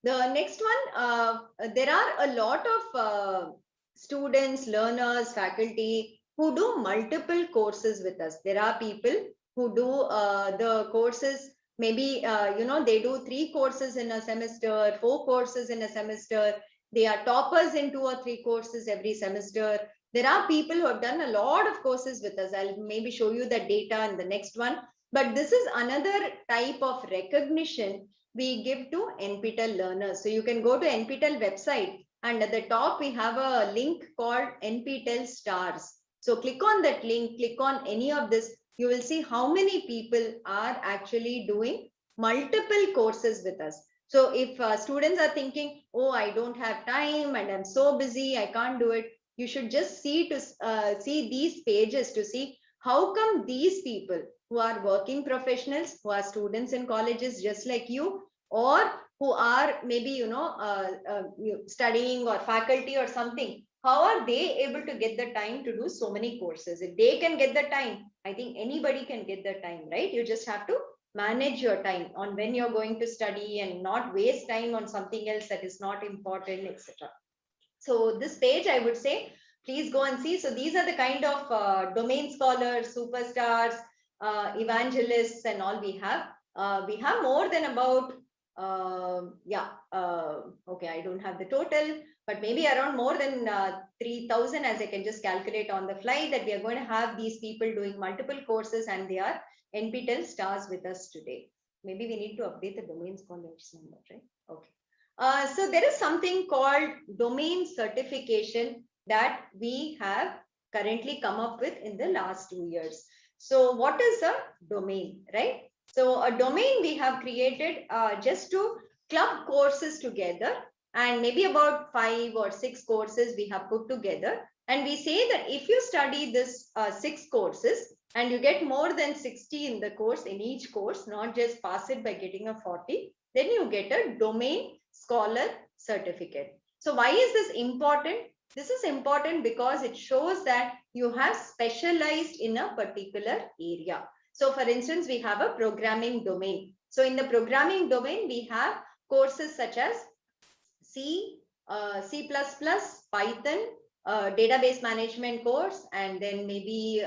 The next one, there are a lot of students, learners, faculty who do multiple courses with us. There are people who do the courses, maybe, they do 3 courses in a semester, 4 courses in a semester. They are toppers in 2 or 3 courses every semester. There are people who have done a lot of courses with us. I'll maybe show you the data in the next one. But this is another type of recognition we give to NPTEL learners. So you can go to NPTEL website, and at the top we have a link called NPTEL stars. So click on that link, click on any of this. You will see how many people are actually doing multiple courses with us. So if students are thinking, oh, I don't have time and I'm so busy, I can't do it, you should just see these pages to see how come these people who are working professionals, who are students in colleges just like you, or who are maybe studying or faculty or something, how are they able to get the time to do so many courses? If they can get the time, I think anybody can get the time, right? You just have to manage your time on when you're going to study and not waste time on something else that is not important, etc. So this page, I would say, please go and see. So these are the kind of domain scholars, superstars, evangelists and all we have. We have more than about, okay, I don't have the total, but maybe around more than 3,000, as I can just calculate on the fly, that we are going to have these people doing multiple courses, and they are NPTEL stars with us today. Maybe we need to update the domain scholars number, right? Okay. So there is something called domain certification that we have currently come up with in the last 2 years. So what is a domain, right? So a domain we have created just to club courses together, and maybe about 5 or 6 courses we have put together. And we say that if you study this 6 courses and you get more than 60 in the course, in each course, not just pass it by getting a 40, then you get a domain scholar certificate. So why is this important? This is important because it shows that you have specialized in a particular area. So for instance, we have a programming domain. So in the programming domain, we have courses such as C, C++, Python, database management course, and then maybe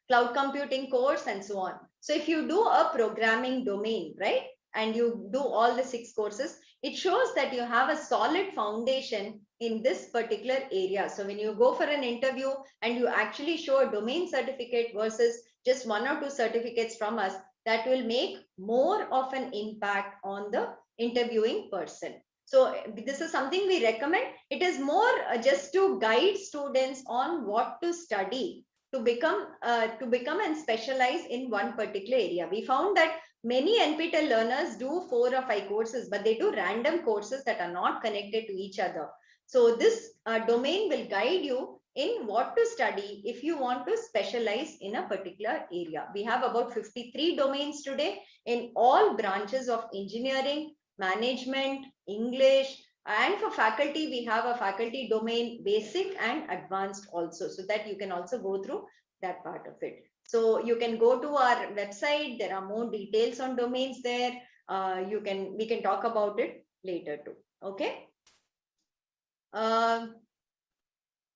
cloud computing course, and so on. So if you do a programming domain, right, and you do all the 6 courses, it shows that you have a solid foundation in this particular area. So when you go for an interview and you actually show a domain certificate versus just 1 or 2 certificates from us, that will make more of an impact on the interviewing person. So this is something we recommend. It is more just to guide students on what to study to become and specialize in one particular area. We found that many NPTEL learners do 4 or 5 courses, but they do random courses that are not connected to each other. So this domain will guide you in what to study if you want to specialize in a particular area. We have about 53 domains today in all branches of engineering, management, English, and for faculty, we have a faculty domain, basic and advanced also, so that you can also go through that part of it. So you can go to our website. There are more details on domains there. We can talk about it later too. Okay.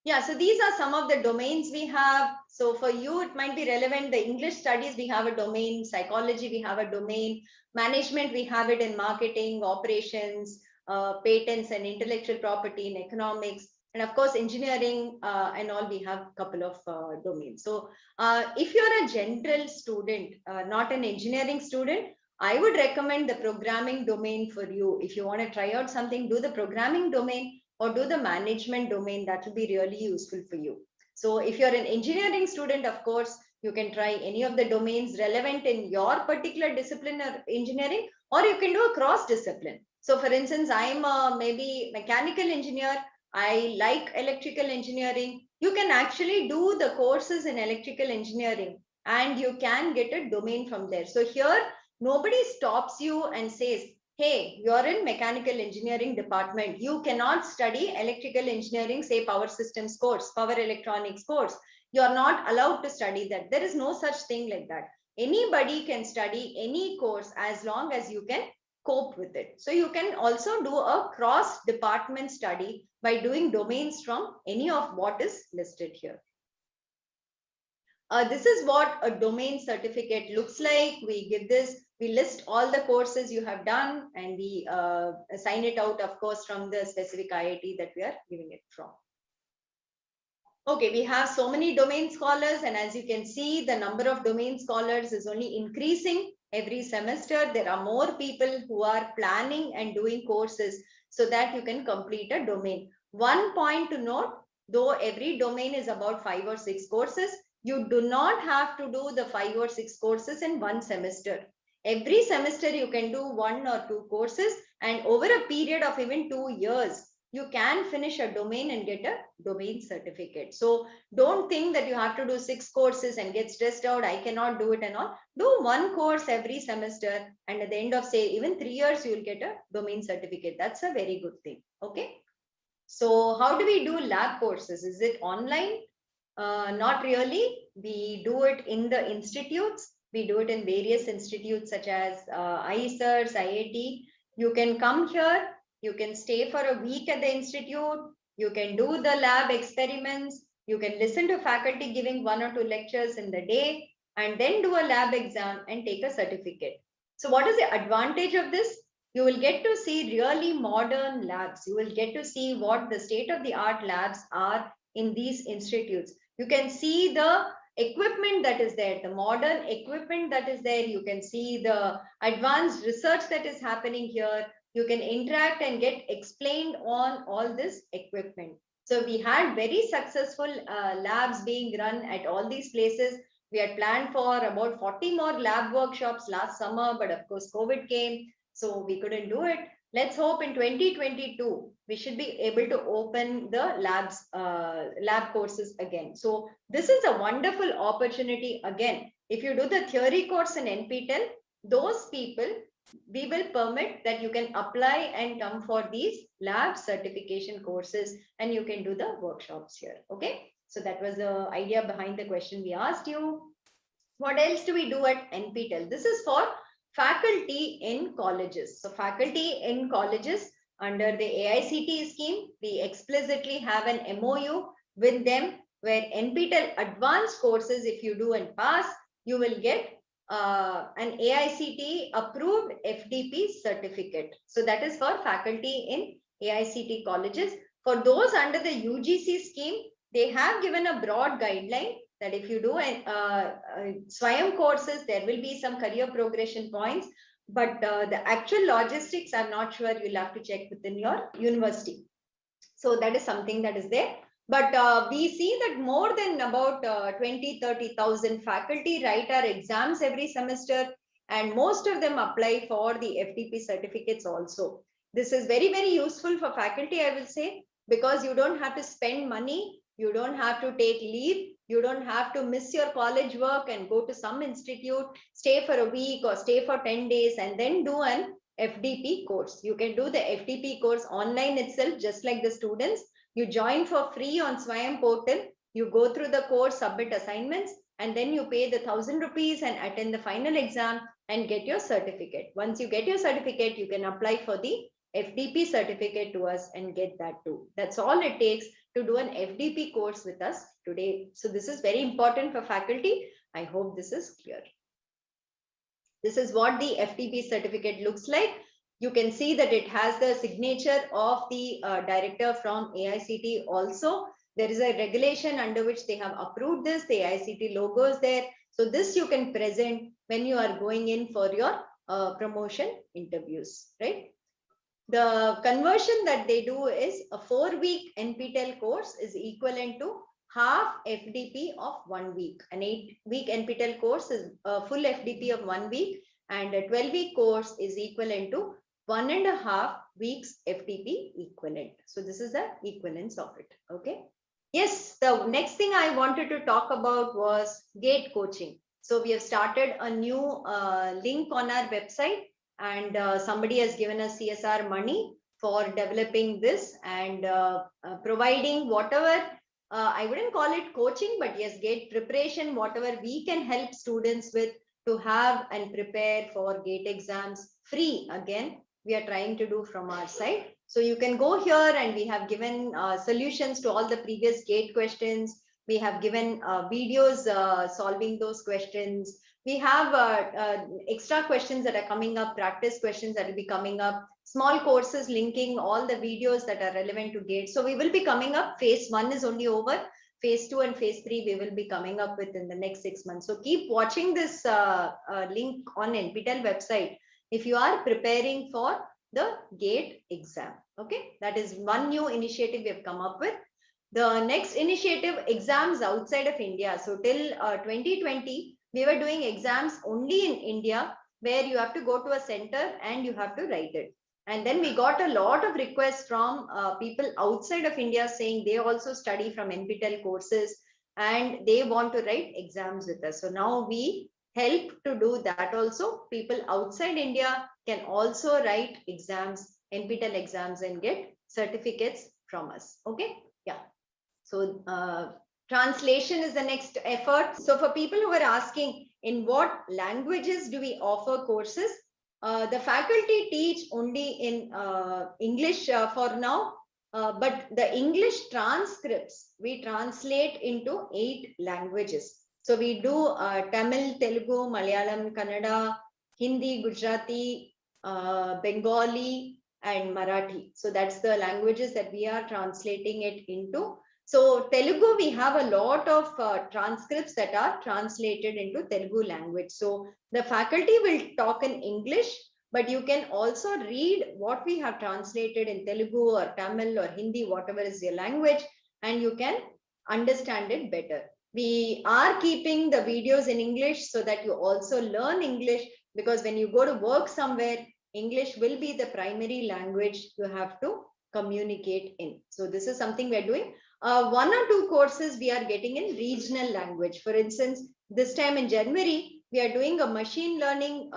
Yeah, so these are some of the domains we have. So for you, it might be relevant. The English studies, we have a domain. Psychology, we have a domain. Management, we have it in marketing, operations, patents and intellectual property, in economics. And of course, engineering and all, we have a couple of domains. So if you're a general student, not an engineering student, I would recommend the programming domain for you. If you want to try out something, do the programming domain. or do the management domain. That will be really useful for you. So if you're an engineering student, of course, you can try any of the domains relevant in your particular discipline or engineering, or you can do a cross discipline. So for instance, I'm a maybe mechanical engineer. I like electrical engineering. You can actually do the courses in electrical engineering and you can get a domain from there. So here, nobody stops you and says, hey, you're in mechanical engineering department. You cannot study electrical engineering, say power systems course, power electronics course. You're not allowed to study that. There is no such thing like that. Anybody can study any course as long as you can cope with it. So you can also do a cross department study by doing domains from any of what is listed here. This is what a domain certificate looks like. We give this, we list all the courses you have done, and we assign it out, of course, from the specific IIT that we are giving it from. Okay, we have so many domain scholars, and as you can see, the number of domain scholars is only increasing every semester. There are more people who are planning and doing courses so that you can complete a domain. One point to note, though every domain is about 5 or 6 courses, you do not have to do the 5 or 6 courses in one semester. Every semester you can do 1 or 2 courses, and over a period of even 2 years, you can finish a domain and get a domain certificate. So don't think that you have to do 6 courses and get stressed out. I cannot do it and all. Do 1 course every semester, and at the end of, say, even 3 years, you will get a domain certificate. That's a very good thing. Okay. So how do we do lab courses? Is it online? Not really. We do it in the institutes. We do it in various institutes such as ISERS, IIT. You can come here. You can stay for a week at the institute. You can do the lab experiments. You can listen to faculty giving 1 or 2 lectures in the day, and then do a lab exam and take a certificate. So what is the advantage of this? You will get to see really modern labs. You will get to see what the state-of-the-art labs are in these institutes. You can see the equipment that is there, the modern equipment that is there. You can see the advanced research that is happening here. You can interact and get explained on all this equipment. So we had very successful labs being run at all these places. We had planned for about 40 more lab workshops last summer, but of course COVID came, so we couldn't do it. Let's hope in 2022, we should be able to open the lab courses again. So this is a wonderful opportunity again. If you do the theory course in NPTEL, those people, we will permit that you can apply and come for these lab certification courses, and you can do the workshops here. Okay. So that was the idea behind the question we asked you. What else do we do at NPTEL? This is for faculty in colleges. So faculty in colleges under the AICTE scheme, we explicitly have an MOU with them where NPTEL advanced courses, if you do and pass, you will get an AICTE approved FDP certificate. So that is for faculty in AICTE colleges. For those under the UGC scheme, they have given a broad guideline that if you do SWAYAM courses, there will be some career progression points, but the actual logistics, I'm not sure. You'll have to check within your university. So that is something that is there. But we see that more than about 20,000-30,000 faculty write our exams every semester, and most of them apply for the FDP certificates also. This is very, very useful for faculty, I will say, because you don't have to spend money, you don't have to take leave, you don't have to miss your college work and go to some institute, stay for a week or stay for 10 days and then do an FDP course. You can do the FDP course online itself, just like the students. You join for free on SWAYAM portal. You go through the course, submit assignments, and then you pay the 1,000 rupees and attend the final exam and get your certificate. Once you get your certificate, you can apply for the FDP certificate to us and get that too. That's all it takes to do an FDP course with us today. So this is very important for faculty. I hope this is clear. This is what the FDP certificate looks like. You can see that it has the signature of the director from AICTE also. There is a regulation under which they have approved this. The AICTE logo is there. So this you can present when you are going in for your promotion interviews, right? The conversion that they do is a 4-week NPTEL course is equivalent to half FDP of 1 week. An 8-week NPTEL course is a full FDP of 1 week, and a 12-week course is equivalent to 1.5 weeks FDP equivalent. So this is the equivalence of it. Okay. Yes, the next thing I wanted to talk about was GATE coaching. So we have started a new link on our website, and somebody has given us CSR money for developing this and providing whatever, I wouldn't call it coaching, but yes, GATE preparation, whatever we can help students with to have and prepare for GATE exams free. Again, we are trying to do from our side. So you can go here, and we have given solutions to all the previous GATE questions. We have given videos solving those questions. We have extra questions that are coming up, practice questions that will be coming up, small courses linking all the videos that are relevant to GATE. So we will be coming up. Phase 1 is only over. Phase 2 and phase 3 we will be coming up with in the next 6 months. So keep watching this link on NPTEL website if you are preparing for the GATE exam. Okay, that is one new initiative we have come up with. The next initiative, exams outside of India. So till 2020, we were doing exams only in India, where you have to go to a center and you have to write it. And then we got a lot of requests from people outside of India saying they also study from NPTEL courses and they want to write exams with us. So now we help to do that also. People outside India can also write exams, NPTEL exams, and get certificates from us. Okay, yeah. So translation is the next effort. So for people who are asking in what languages do we offer courses, the faculty teach only in English for now, but the English transcripts we translate into 8 languages. So we do Tamil, Telugu, Malayalam, Kannada, Hindi, Gujarati, Bengali, and Marathi. So that's the languages that we are translating it into. So Telugu, we have a lot of transcripts that are translated into Telugu language. So the faculty will talk in English, but you can also read what we have translated in Telugu or Tamil or Hindi, whatever is your language, and you can understand it better. We are keeping the videos in English so that you also learn English, because when you go to work somewhere, English will be the primary language you have to communicate in. So this is something we're doing. 1 or 2 courses we are getting in regional language. For instance, this time in January, we are doing a machine learning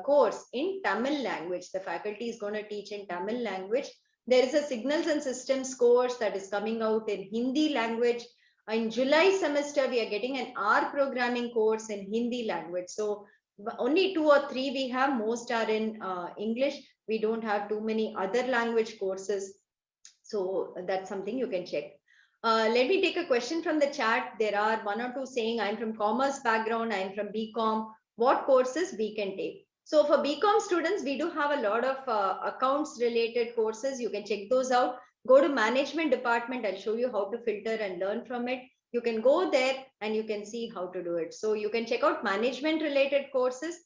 course in Tamil language. The faculty is going to teach in Tamil language. There is a signals and systems course that is coming out in Hindi language. In July semester, we are getting an R programming course in Hindi language. So only 2 or 3 we have, most are in English. We don't have too many other language courses. So that's something you can check. Let me take a question from the chat. There are 1 or 2 saying, I'm from commerce background, I'm from BCom. What courses we can take? So for BCom students, we do have a lot of accounts related courses. You can check those out. Go to management department. I'll show you how to filter and learn from it. You can go there and you can see how to do it. So you can check out management related courses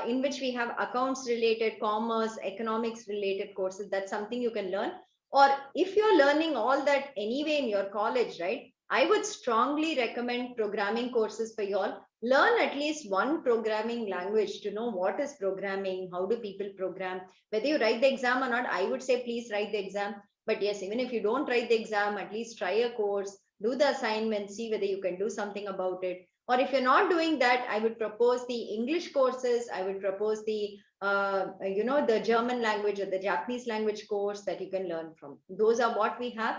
in which we have accounts related, commerce, economics related courses. That's something you can learn. Or if you're learning all that anyway in your college, right? I would strongly recommend programming courses for you all. Learn at least 1 programming language to know what is programming, how do people program. Whether you write the exam or not, I would say please write the exam. But yes, even if you don't write the exam, at least try a course, do the assignment, see whether you can do something about it. Or if you're not doing that, I would propose the English courses. I would propose the the German language or the Japanese language course that you can learn from. Those are what we have.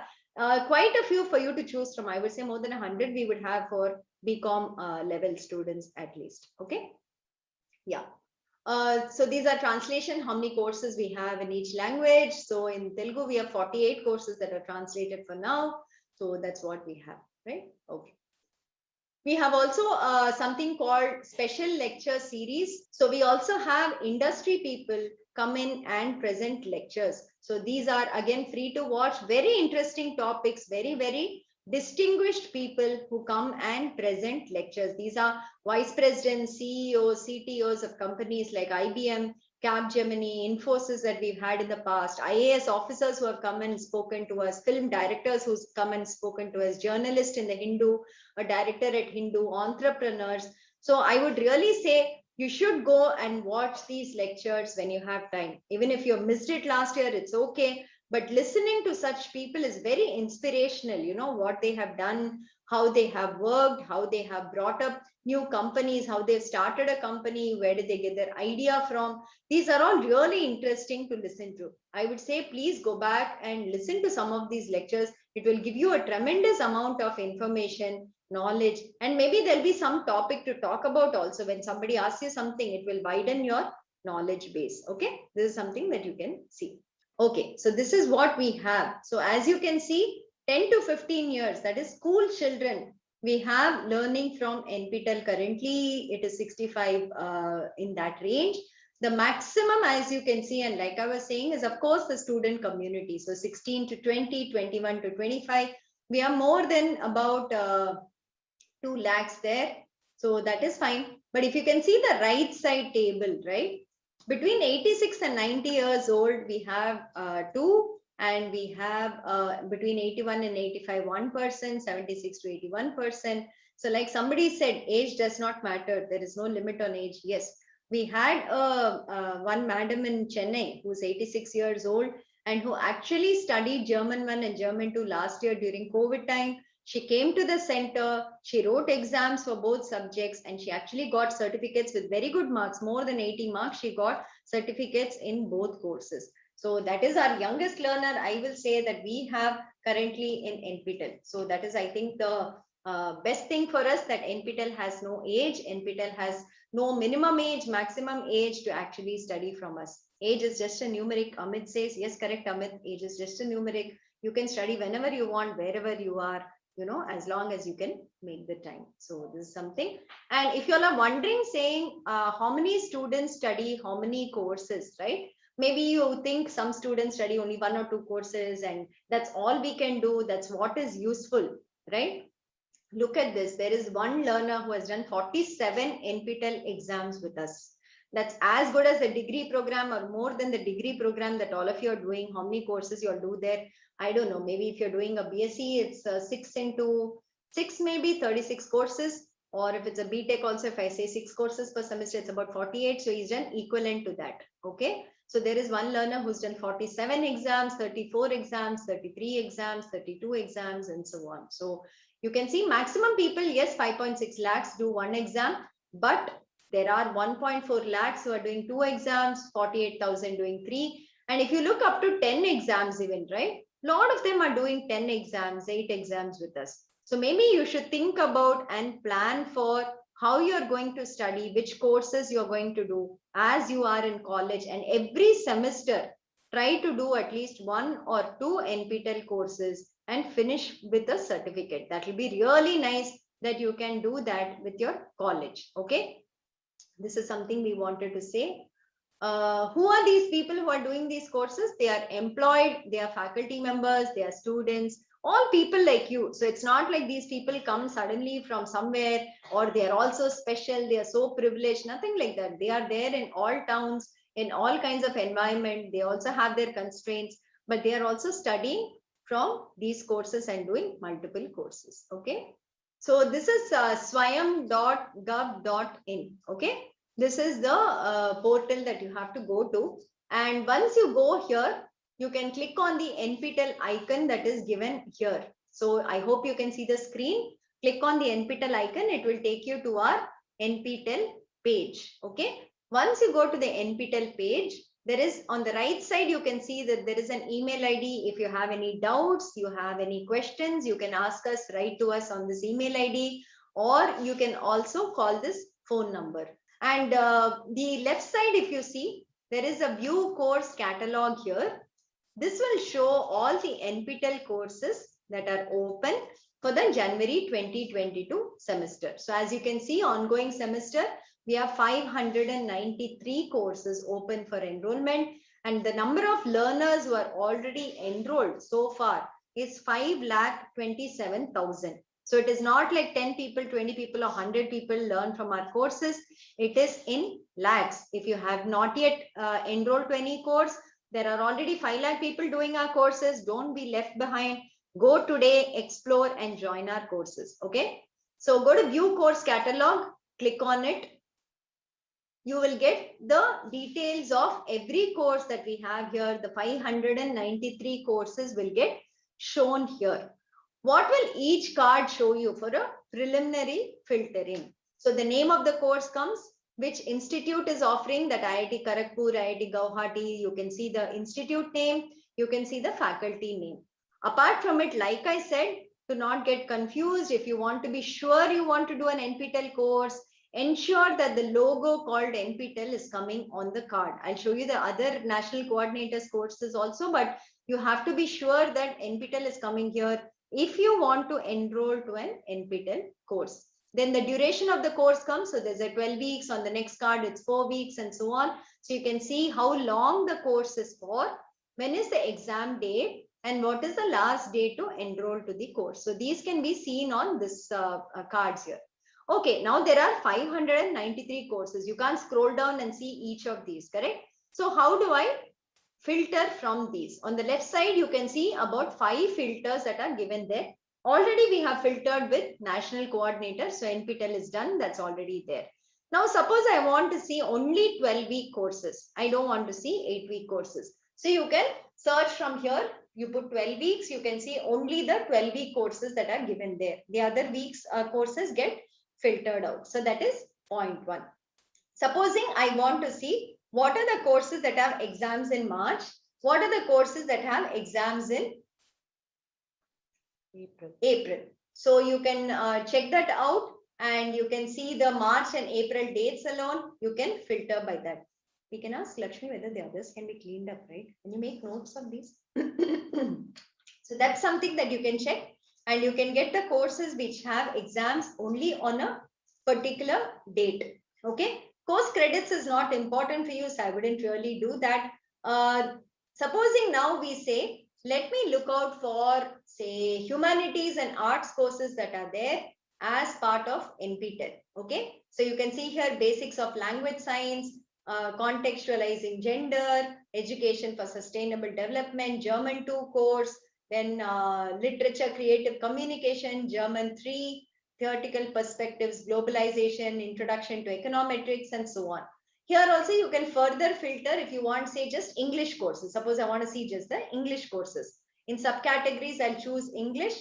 Quite a few for you to choose from. I would say more than 100 we would have for BCom level students at least. Okay. Yeah. So these are translation, how many courses we have in each language. So in Telugu, we have 48 courses that are translated for now. So that's what we have, right? Okay. We have also something called special lecture series. So we also have industry people come in and present lectures. So these are again free to watch, very interesting topics, very, very distinguished people who come and present lectures. These are vice presidents, CEOs, CTOs of companies like IBM, Capgemini, Infosys that we've had in the past, IAS officers who have come and spoken to us, film directors who's come and spoken to us, journalists in the Hindu, a director at Hindu, entrepreneurs. So I would really say you should go and watch these lectures when you have time. Even if you missed it last year, it's okay. But listening to such people is very inspirational. You know, what they have done, how they have worked, how they have brought up new companies, how they've started a company, where did they get their idea from. These are all really interesting to listen to. I would say, please go back and listen to some of these lectures. It will give you a tremendous amount of information, knowledge, and maybe there'll be some topic to talk about also. When somebody asks you something, it will widen your knowledge base. Okay, this is something that you can see. Okay, so this is what we have. So as you can see, 10 to 15 years, that is school children, we have learning from NPTEL. Currently it is 65 in that range. The maximum, as you can see, and like I was saying, is of course the student community. So 16 to 20, 21 to 25, we are more than about 2 lakhs there. So that is fine. But if you can see the right side table, right? Between 86 and 90 years old, we have 2, and we have between 81 and 85, 1%, 76 to 81%. So like somebody said, age does not matter. There is no limit on age. Yes, we had one madam in Chennai who's 86 years old and who actually studied German 1 and German 2 last year during COVID time. She came to the center, she wrote exams for both subjects, and she actually got certificates with very good marks, more than 80 marks. She got certificates in both courses. So that is our youngest learner, I will say, that we have currently in NPTEL. So that is, I think, the best thing for us, that NPTEL has no age. NPTEL has no minimum age, maximum age to actually study from us. Age is just a numeric. Amit says, yes, correct, Amit. Age is just a numeric. You can study whenever you want, wherever you are, you know, as long as you can make the time. So this is something. And if you all are wondering, saying how many students study how many courses, right? Maybe you think some students study only 1 or 2 courses and that's all we can do. That's what is useful, right? Look at this. There is one learner who has done 47 NPTEL exams with us. That's as good as the degree program or more than the degree program that all of you are doing. How many courses you'll do there? I don't know. Maybe if you're doing a BSc, it's 6 into 6, maybe 36 courses. Or if it's a BTech also, if I say 6 courses per semester, it's about 48. So he's done equivalent to that. Okay. So there is one learner who's done 47 exams, 34 exams, 33 exams, 32 exams, and so on. So you can see maximum people, yes, 5.6 lakhs do 1 exam, but there are 1.4 lakhs who are doing 2 exams, 48,000 doing 3. And if you look up to 10 exams even, right? A lot of them are doing 10 exams, 8 exams with us. So maybe you should think about and plan for how you're going to study, which courses you're going to do as you are in college. And every semester, try to do at least 1 or 2 NPTEL courses and finish with a certificate. That will be really nice that you can do that with your college. Okay. This is something we wanted to say. Who are these people who are doing these courses? They are employed, they are faculty members, they are students, all people like you. So it's not like these people come suddenly from somewhere or they are also special, they are so privileged, nothing like that. They are there in all towns, in all kinds of environment. They also have their constraints, but they are also studying from these courses and doing multiple courses. Okay. So this is swayam.gov.in. Okay. This is the portal that you have to go to. And once you go here, you can click on the NPTEL icon that is given here. So I hope you can see the screen. Click on the NPTEL icon. It will take you to our NPTEL page. Okay. Once you go to the NPTEL page, there is on the right side, you can see that there is an email ID. If you have any doubts, you have any questions, you can ask us, write to us on this email ID, or you can also call this phone number. And the left side, if you see, there is a view course catalog here. This will show all the NPTEL courses that are open for the January 2022 semester. So as you can see, ongoing semester, we have 593 courses open for enrollment, and the number of learners who are already enrolled so far is 5,27,000. So it is not like 10 people, 20 people, or 100 people learn from our courses. It is in lakhs. If you have not yet enrolled to any course, there are already 5 lakh people doing our courses. Don't be left behind. Go today, explore and join our courses. Okay. So go to view course catalog, click on it. You will get the details of every course that we have here. The 593 courses will get shown here. What will each card show you for a preliminary filtering? So the name of the course comes, which institute is offering, that IIT Kharagpur, IIT Guwahati. You can see the institute name, you can see the faculty name. Apart from it, like I said, to not get confused, if you want to be sure you want to do an NPTEL course, ensure that the logo called NPTEL is coming on the card. I'll show you the other national coordinators courses also, but you have to be sure that NPTEL is coming here if you want to enroll to an NPTEL course. Then the duration of the course comes. So there's a 12 weeks, on the next card it's 4 weeks and so on. So you can see how long the course is for, when is the exam date, and what is the last day to enroll to the course. So these can be seen on this cards here. Okay, now there are 593 courses. You can't scroll down and see each of these, correct? So how do I filter from these? On the left side, you can see about 5 filters that are given there. Already we have filtered with national coordinator. So NPTEL is done. That's already there. Now, suppose I want to see only 12-week courses. I don't want to see 8-week courses. So you can search from here. You put 12 weeks. You can see only the 12-week courses that are given there. The other weeks courses get filtered out. So that is point 1. Supposing I want to see what are the courses that have exams in March, what are the courses that have exams in April. So you can check that out, and you can see the March and April dates alone. You can filter by that. We can ask Lakshmi whether the others can be cleaned up, right? Can you make notes of these? So that's something that you can check, and you can get the courses which have exams only on a particular date. Okay. Course credits is not important for you, so I wouldn't really do that. Supposing now we say, let me look out for, say, humanities and arts courses that are there as part of NPTEL. Okay. So you can see here basics of language science, contextualizing gender, education for sustainable development, German 2 course, then literature, creative communication, German 3, theoretical perspectives, globalization, introduction to econometrics, and so on. Here also you can further filter if you want, say, just English courses. Suppose I want to see just the English courses. In subcategories, I'll choose English.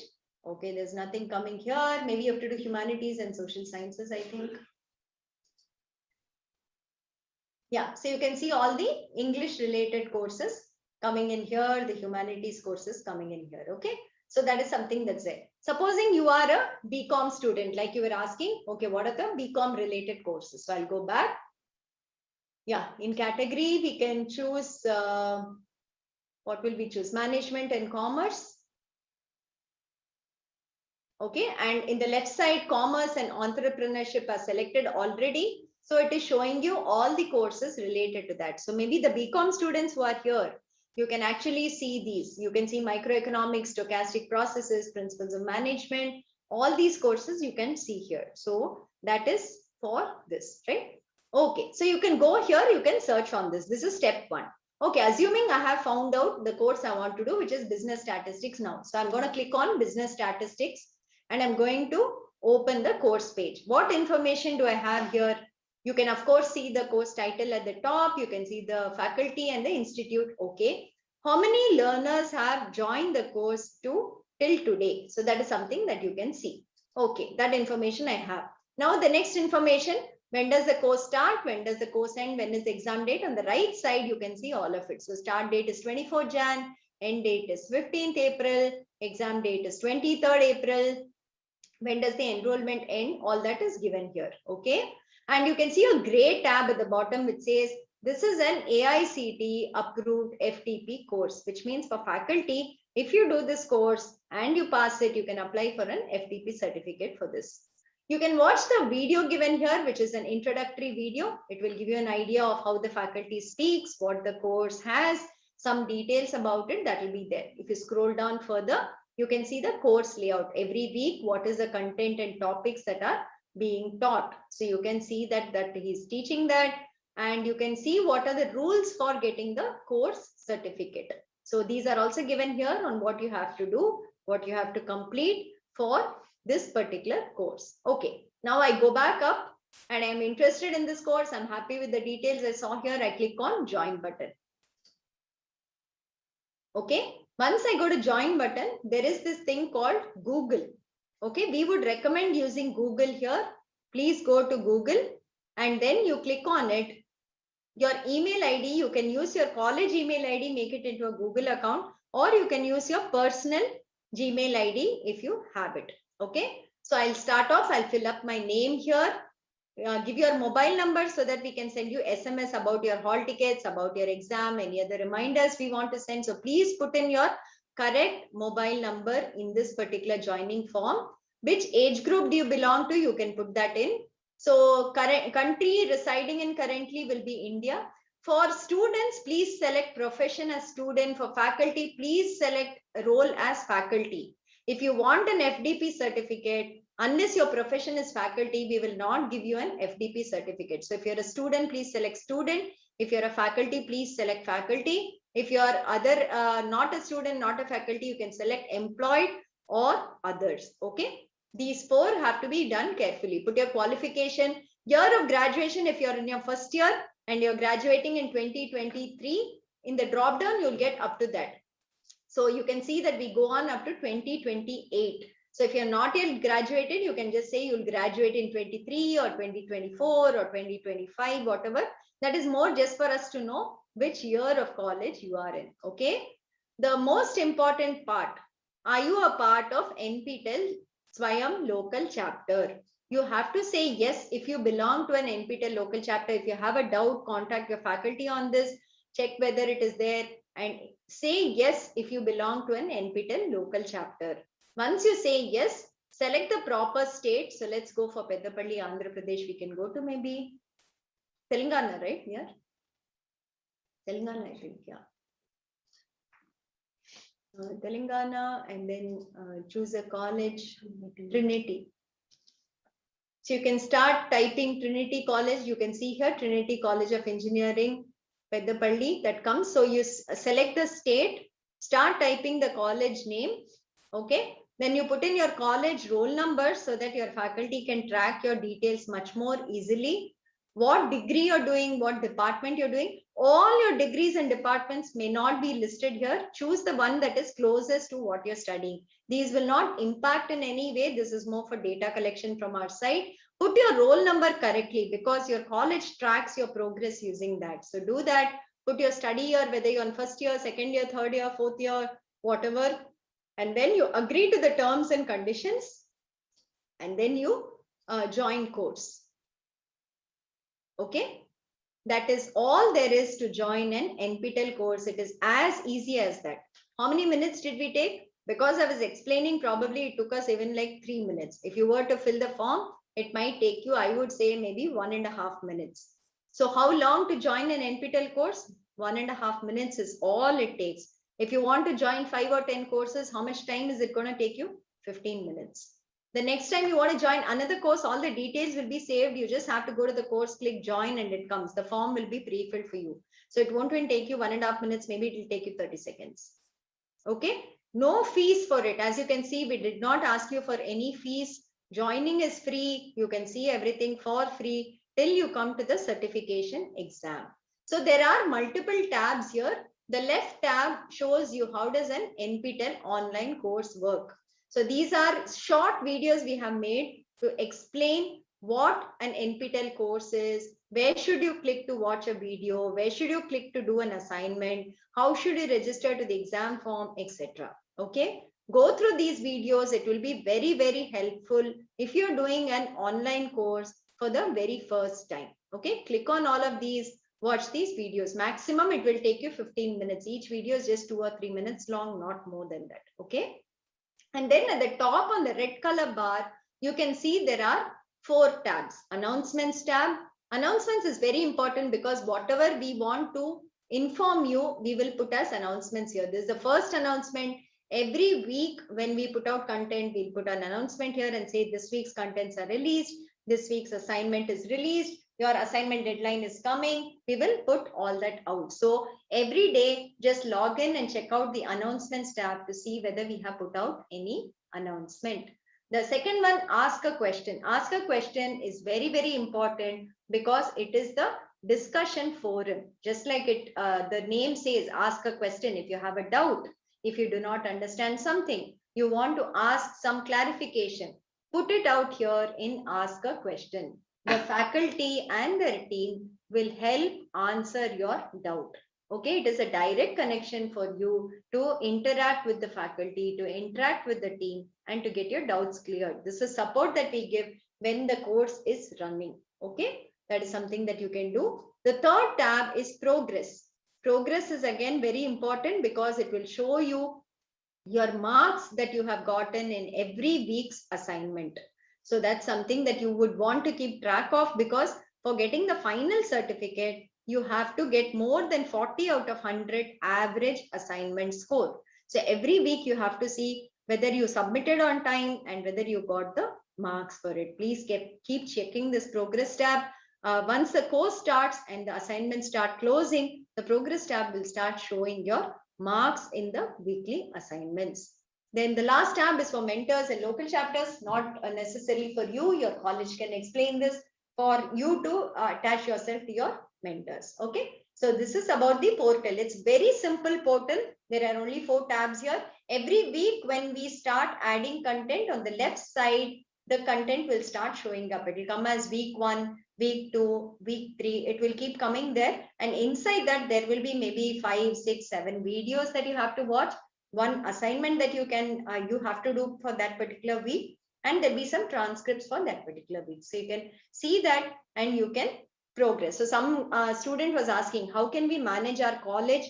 Okay, there's nothing coming here. Maybe you have to do humanities and social sciences, I think. Yeah, so you can see all the English related courses coming in here, the humanities courses coming in here. Okay. So that is something that's there. Supposing you are a BCom student, like you were asking, okay, what are the BCom related courses? So I'll go back. Yeah, in category, we can choose, what will we choose? Management and commerce. Okay, and in the left side, commerce and entrepreneurship are selected already. So it is showing you all the courses related to that. So maybe the BCom students who are here, you can actually see these. You can see microeconomics, stochastic processes, principles of management, all these courses you can see here. So that is for this, right? Okay, so you can go here, you can search on this. This is step 1. Okay, assuming I have found out the course I want to do, which is business statistics now. So I'm going to click on business statistics and I'm going to open the course page. What information do I have here? You can, of course, see the course title at the top. You can see the faculty and the institute. Okay. How many learners have joined the course till today? So that is something that you can see. Okay. That information I have. Now the next information, when does the course start? When does the course end? When is the exam date? On the right side, you can see all of it. So start date is 24 Jan. End date is 15th April. Exam date is 23rd April. When does the enrollment end? All that is given here. Okay. And you can see a gray tab at the bottom which says this is an AICTE approved FTP course, which means for faculty, if you do this course and you pass it, you can apply for an FTP certificate for this. You can watch the video given here, which is an introductory video. It will give you an idea of how the faculty speaks, what the course has, some details about it that will be there. If you scroll down further, you can see the course layout. Every week, what is the content and topics that are being taught. So you can see that he's teaching that, and you can see what are the rules for getting the course certificate. So these are also given here on what you have to do, what you have to complete for this particular course. Okay, now I go back up and I'm interested in this course. I'm happy with the details I saw here. I click on join button. Okay, once I go to join button, there is this thing called Google. Okay, we would recommend using Google here. Please go to Google and then you click on it. Your email ID, you can use your college email ID, make it into a Google account, or you can use your personal Gmail ID if you have it. Okay, so I'll start off. I'll fill up my name here. Give your mobile number so that we can send you SMS about your hall tickets, about your exam, any other reminders we want to send. So please put in your correct mobile number in this particular joining form. Which age group do you belong to? You can put that in. So current country residing in currently will be India. For students, please select profession as student. For faculty, please select role as faculty. If you want an FDP certificate, unless your profession is faculty, we will not give you an FDP certificate. So if you're a student, please select student. If you're a faculty, please select faculty. If you're not a student, not a faculty, you can select employed or others. Okay. These four have to be done carefully. Put your qualification, year of graduation. If you're in your first year and you're graduating in 2023, in the drop down, you'll get up to that. So you can see that we go on up to 2028. So if you're not yet graduated, you can just say you'll graduate in 23 or 2024 or 2025, whatever. That is more just for us to know which year of college you are in. Okay. The most important part, are you a part of NPTEL Swayam local chapter? You have to say yes if you belong to an NPTEL local chapter. If you have a doubt, contact your faculty on this, check whether it is there, and say yes if you belong to an NPTEL local chapter. Once you say yes, select the proper state. So let's go for Peddapalli, Andhra Pradesh. We can go to maybe Telangana, right? Yeah. Telangana, I think, yeah. Telangana, and then choose a college, Trinity. So you can start typing Trinity College. You can see here Trinity College of Engineering, Peddapalli, that comes. So you select the state, start typing the college name. Okay. Then you put in your college roll number so that your faculty can track your details much more easily. What degree you're doing, what department you're doing. All your degrees and departments may not be listed here. Choose the one that is closest to what you're studying. These will not impact in any way. This is more for data collection from our side. Put your roll number correctly because your college tracks your progress using that. So do that. Put your study year, whether you're on first year, second year, third year, fourth year, whatever. And then you agree to the terms and conditions. And then you join course. Okay. That is all there is to join an NPTEL course. It is as easy as that. How many minutes did we take? Because I was explaining, probably it took us even like 3 minutes. If you were to fill the form, it might take you, I would say, maybe 1.5 minutes. So how long to join an NPTEL course? 1.5 minutes is all it takes. If you want to join 5 or 10 courses, how much time is it going to take you? 15 minutes. The next time you want to join another course, all the details will be saved. You just have to go to the course, click join, and it comes. The form will be pre-filled for you. So it won't even take you 1.5 minutes. Maybe it will take you 30 seconds. Okay. No fees for it. As you can see, we did not ask you for any fees. Joining is free. You can see everything for free till you come to the certification exam. So there are multiple tabs here. The left tab shows you how does an NPTEL online course work. So these are short videos we have made to explain what an NPTEL course is, where should you click to watch a video, where should you click to do an assignment, how should you register to the exam form, etc. Okay, go through these videos. It will be very, very helpful if you're doing an online course for the very first time. Okay, click on all of these, watch these videos. Maximum it will take you 15 minutes. Each video is just 2 or 3 minutes long, not more than that. Okay. And then at the top on the red color bar, you can see there are 4 tabs. Announcements tab. Announcements is very important because whatever we want to inform you, we will put as announcements here. This is the first announcement. Every week when we put out content, we'll put an announcement here and say this week's contents are released, this week's assignment is released, your assignment deadline is coming. We will put all that out. So every day, just log in and check out the announcements tab to see whether we have put out any announcement. The second one, ask a question. Ask a question is very, very important because it is the discussion forum. Just like the name says, ask a question. If you have a doubt, if you do not understand something, you want to ask some clarification, put it out here in ask a question. The faculty and their team will help answer your doubt. Okay, it is a direct connection for you to interact with the faculty, to interact with the team, and to get your doubts cleared. This is support that we give when the course is running. Okay, that is something that you can do. The third tab is progress. Progress is again very important because it will show you your marks that you have gotten in every week's assignment. So that's something that you would want to keep track of, because for getting the final certificate, you have to get more than 40 out of 100 average assignment score. So every week you have to see whether you submitted on time and whether you got the marks for it. Please keep checking this progress tab. Once the course starts and the assignments start closing, the progress tab will start showing your marks in the weekly assignments. Then the last tab is for mentors and local chapters, not necessarily for you. Your college can explain this for you to attach yourself to your mentors. Okay, so this is about the portal. It's very simple portal. There are only 4 tabs here. Every week when we start adding content, on the left side, the content will start showing up. It will come as week 1, week 2, week 3. It will keep coming there. And inside that, there will be maybe 5, 6, 7 videos that you have to watch. One assignment that you have to do for that particular week. And there'll be some transcripts for that particular week. So you can see that and you can progress. So some student was asking, how can we manage our college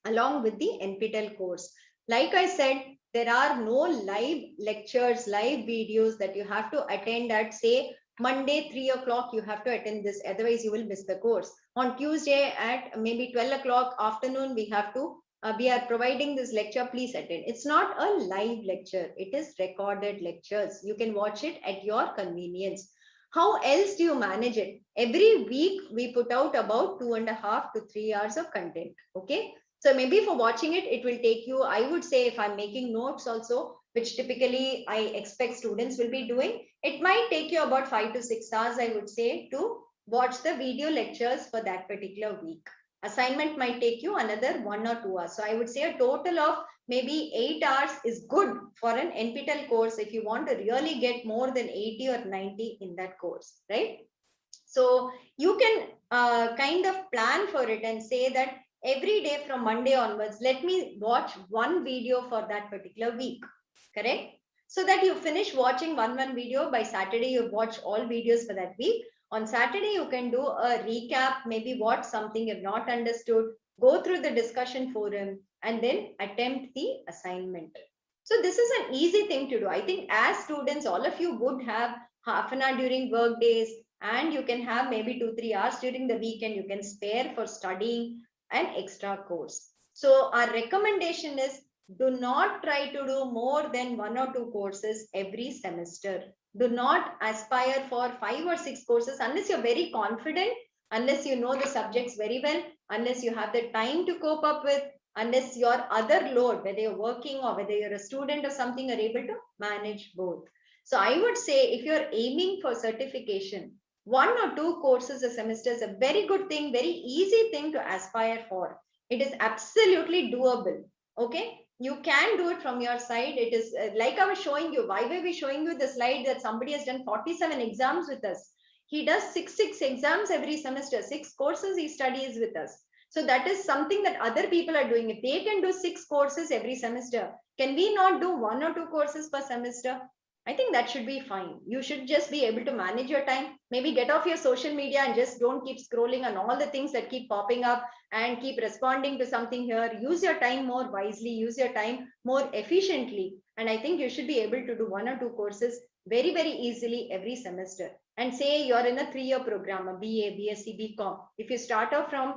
along with the NPTEL course? Like I said, there are no live lectures, live videos that you have to attend at, say, Monday, 3 o'clock, you have to attend this, otherwise you will miss the course. On Tuesday at maybe 12 o'clock afternoon, we are providing this lecture, please attend. It's not a live lecture, it is recorded lectures. You can watch it at your convenience. How else do you manage it? Every week we put out about 2.5 to 3 hours of content. Okay, so maybe for watching it, it will take you, I would say, if I'm making notes also, which typically I expect students will be doing, it might take you about 5 to 6 hours, I would say, to watch the video lectures for that particular week. Assignment might take you another 1 or 2 hours. So I would say a total of maybe 8 hours is good for an NPTEL course if you want to really get more than 80 or 90 in that course, right? So you can kind of plan for it and say that every day from Monday onwards, let me watch 1 video for that particular week, correct? So that you finish watching one video, by Saturday you watch all videos for that week. On Saturday, you can do a recap, maybe watch something you've not understood, go through the discussion forum, and then attempt the assignment. So this is an easy thing to do. I think as students, all of you would have half an hour during work days, and you can have maybe 2-3 hours during the weekend you can spare for studying an extra course. So our recommendation is, do not try to do more than 1 or 2 courses every semester. Do not aspire for 5 or 6 courses unless you're very confident, unless you know the subjects very well, unless you have the time to cope up with, unless your other load, whether you're working or whether you're a student or something, are able to manage both. So I would say, if you're aiming for certification, 1 or 2 courses a semester is a very good thing, very easy thing to aspire for. It is absolutely doable. Okay, you can do it from your side. It is like I was showing you. Why were we showing you the slide that somebody has done 47 exams with us? He does 6 exams every semester, 6 courses he studies with us. So that is something that other people are doing. If they can do 6 courses every semester, can we not do 1 or 2 courses per semester? I think that should be fine. You should just be able to manage your time. Maybe get off your social media and just don't keep scrolling on all the things that keep popping up and keep responding to something here. Use your time more wisely, use your time more efficiently. And I think you should be able to do 1 or 2 courses very, very easily every semester. And say you're in a 3-year program, a BA, BSc, BCom. If you start off from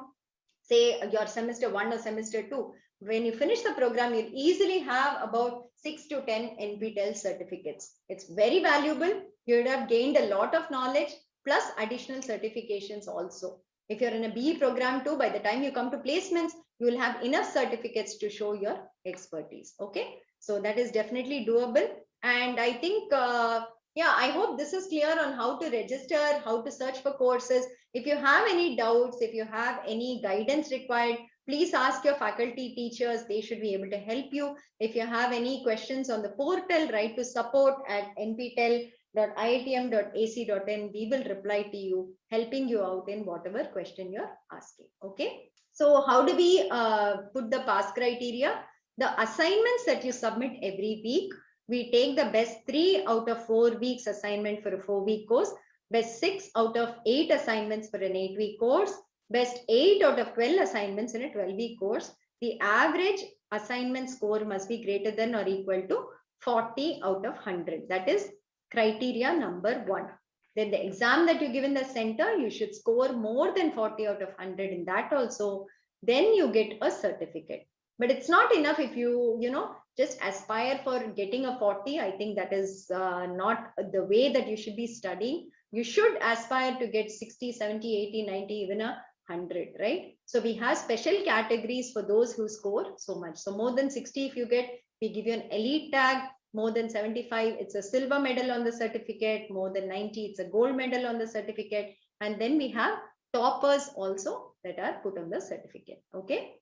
say your semester 1 or semester 2, when you finish the program, you'll easily have about 6 to 10 NPTEL certificates. It's very valuable. You would have gained a lot of knowledge plus additional certifications also. If you're in a BE program too, by the time you come to placements, you will have enough certificates to show your expertise. Okay, so that is definitely doable. And I think, yeah, I hope this is clear on how to register, how to search for courses. If you have any doubts, if you have any guidance required, please ask your faculty teachers. They should be able to help you. If you have any questions on the portal, write to support@nptel.iitm.ac.in. We will reply to you, helping you out in whatever question you're asking. Okay. So how do we put the pass criteria? The assignments that you submit every week, we take the best 3 out of 4 weeks assignment for a 4-week course, best 6 out of 8 assignments for an 8-week course, best 8 out of 12 assignments in a 12-week course. The average assignment score must be greater than or equal to 40 out of 100. That is criteria number 1. Then the exam that you give in the center, you should score more than 40 out of 100 in that also. Then you get a certificate. But it's not enough if you just aspire for getting a 40. I think that is not the way that you should be studying. You should aspire to get 60, 70, 80, 90, even 100, right? So we have special categories for those who score so much. So more than 60, if you get, we give you an elite tag. More than 75, it's a silver medal on the certificate. More than 90, it's a gold medal on the certificate. And then we have toppers also that are put on the certificate. Okay.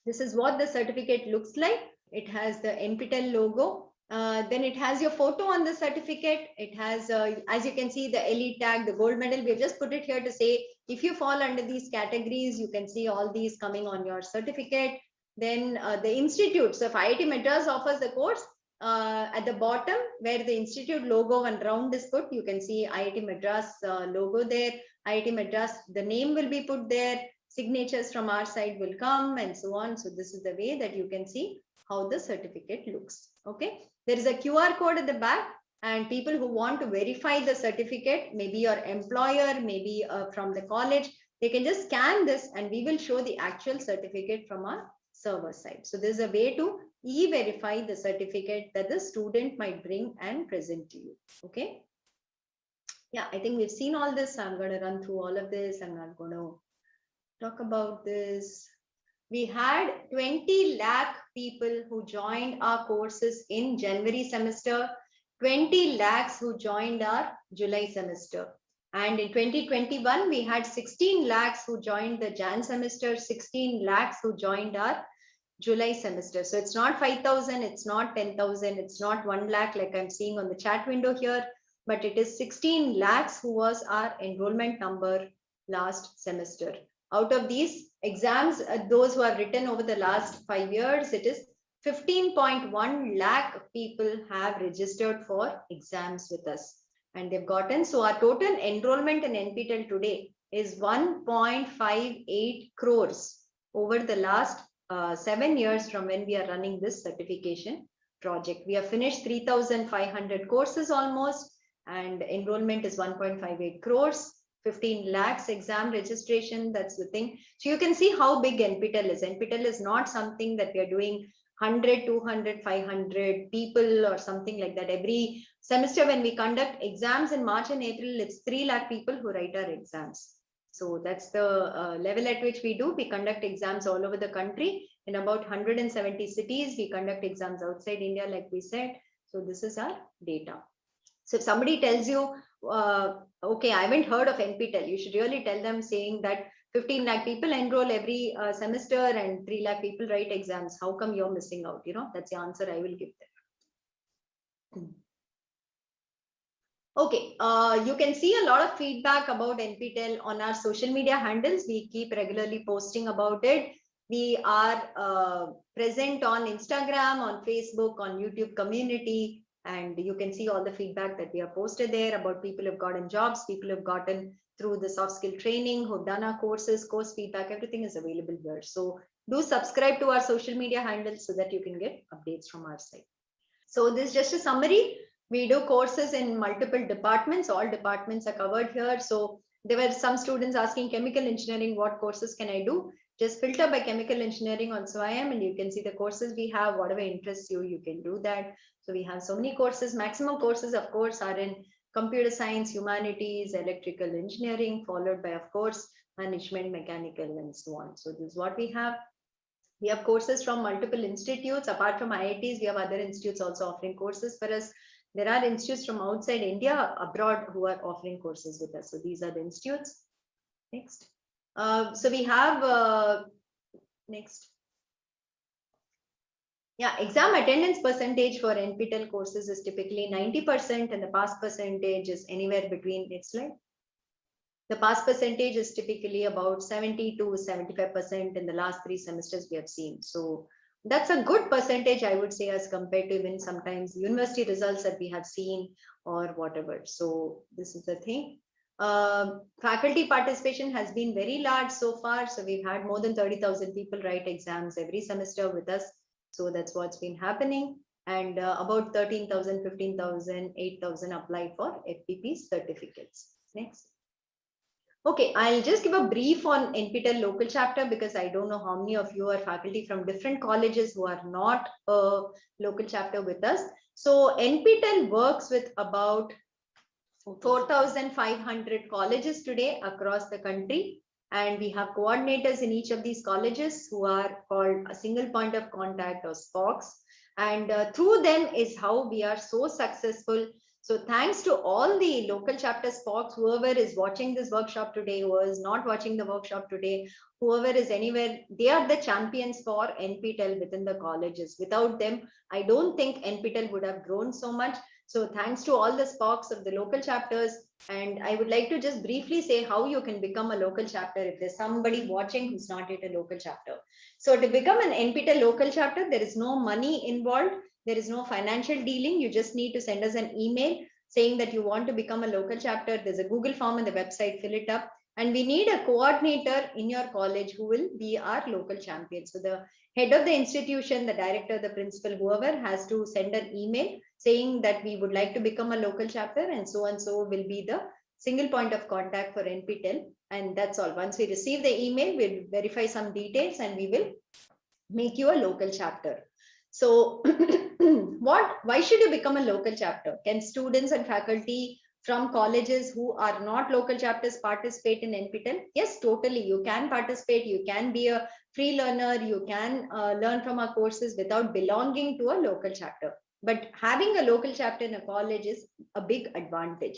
This is what the certificate looks like. It has the NPTEL logo. Then it has your photo on the certificate. It has, as you can see, the elite tag, the gold medal. We've just put it here to say, if you fall under these categories, you can see all these coming on your certificate. Then the institute. So if IIT Madras offers the course, at the bottom where the institute logo and round is put, you can see IIT Madras logo there. IIT Madras, the name will be put there. Signatures from our side will come and so on. So this is the way that you can see how the certificate looks. Okay. There is a QR code at the back, and people who want to verify the certificate, maybe your employer, maybe from the college, they can just scan this and we will show the actual certificate from our server side. So there's a way to e-verify the certificate that the student might bring and present to you. Okay. Yeah, I think we've seen all this. I'm going to run through all of this. I'm not going to talk about this. We had 20 lakh people who joined our courses in January semester, 20 lakhs who joined our July semester. And in 2021, we had 16 lakhs who joined the Jan semester, 16 lakhs who joined our July semester. So it's not 5,000, it's not 10,000, it's not 1 lakh like I'm seeing on the chat window here, but it is 16 lakhs who was our enrollment number last semester. Out of these exams, those who have written over the last 5 years, it is 15.1 lakh people have registered for exams with us. And they've gotten, so our total enrollment in NPTEL today is 1.58 crores over the last 7 years from when we are running this certification project. We have finished 3,500 courses almost, and enrollment is 1.58 crores. 15 lakhs exam registration, that's the thing. So you can see how big NPTEL is. NPTEL is not something that we are doing 100, 200, 500 people or something like that. Every semester when we conduct exams in March and April, it's 3 lakh people who write our exams. So that's the level at which we do. We conduct exams all over the country in about 170 cities. We conduct exams outside India, like we said. So this is our data. So if somebody tells you, okay, I haven't heard of NPTEL, you should really tell them saying that 15 lakh people enroll every semester and 3 lakh people write exams. How come you're missing out? That's the answer I will give them. Okay, you can see a lot of feedback about NPTEL on our social media handles. We keep regularly posting about it. We are present on Instagram, on Facebook, on YouTube community. And you can see all the feedback that we have posted there about people who've gotten jobs, people who've gotten through the soft skill training, who've done our courses, course feedback, everything is available here. So do subscribe to our social media handles so that you can get updates from our site. So this is just a summary. We do courses in multiple departments. All departments are covered here. So There were some students asking chemical engineering, what courses can I do? Just filter by chemical engineering on SWIAM and you can see the courses we have, whatever interests you, you can do that. So we have so many courses. Maximum courses, of course, are in computer science, humanities, electrical engineering, followed by, of course, management, mechanical, and so on. So this is what we have. We have courses from multiple institutes. Apart from IITs, we have other institutes also offering courses for us. There are institutes from outside India, abroad, who are offering courses with us. So these are the institutes. Next. So we have, next. Yeah, exam attendance percentage for NPTEL courses is typically 90% and the pass percentage is anywhere between, next slide. The pass percentage is typically about 70 to 75% in the last 3 semesters we have seen. So that's a good percentage, I would say, as compared to even sometimes university results that we have seen or whatever. So this is the thing. Faculty participation has been very large so far. So we've had more than 30,000 people write exams every semester with us. So that's what's been happening. And about 13,000, 15,000, 8,000 apply for FPP certificates. Next. Okay, I'll just give a brief on NPTEL local chapter because I don't know how many of you are faculty from different colleges who are not a local chapter with us. So NPTEL works with about 4,500 colleges today across the country. And we have coordinators in each of these colleges who are called a single point of contact or SPOCs. And through them is how we are so successful. So thanks to all the local chapter SPOCs, whoever is watching this workshop today, who is not watching the workshop today, whoever is anywhere, they are the champions for NPTEL within the colleges. Without them, I don't think NPTEL would have grown so much. So thanks to all the SPOCs of the local chapters. And I would like to just briefly say how you can become a local chapter if there's somebody watching who's not yet a local chapter. So to become an NPTEL local chapter, there is no money involved. There is no financial dealing. You just need to send us an email saying that you want to become a local chapter. There's a Google form on the website, fill it up. And we need a coordinator in your college who will be our local champion. So the head of the institution, the director, the principal, whoever has to send an email saying that we would like to become a local chapter and so will be the single point of contact for NPTEL. And that's all. Once we receive the email, we'll verify some details and we will make you a local chapter. So why should you become a local chapter? Can students and faculty from colleges who are not local chapters participate in NPTEL? Yes, totally. You can participate. You can be a free learner. You can learn from our courses without belonging to a local chapter. But having a local chapter in a college is a big advantage.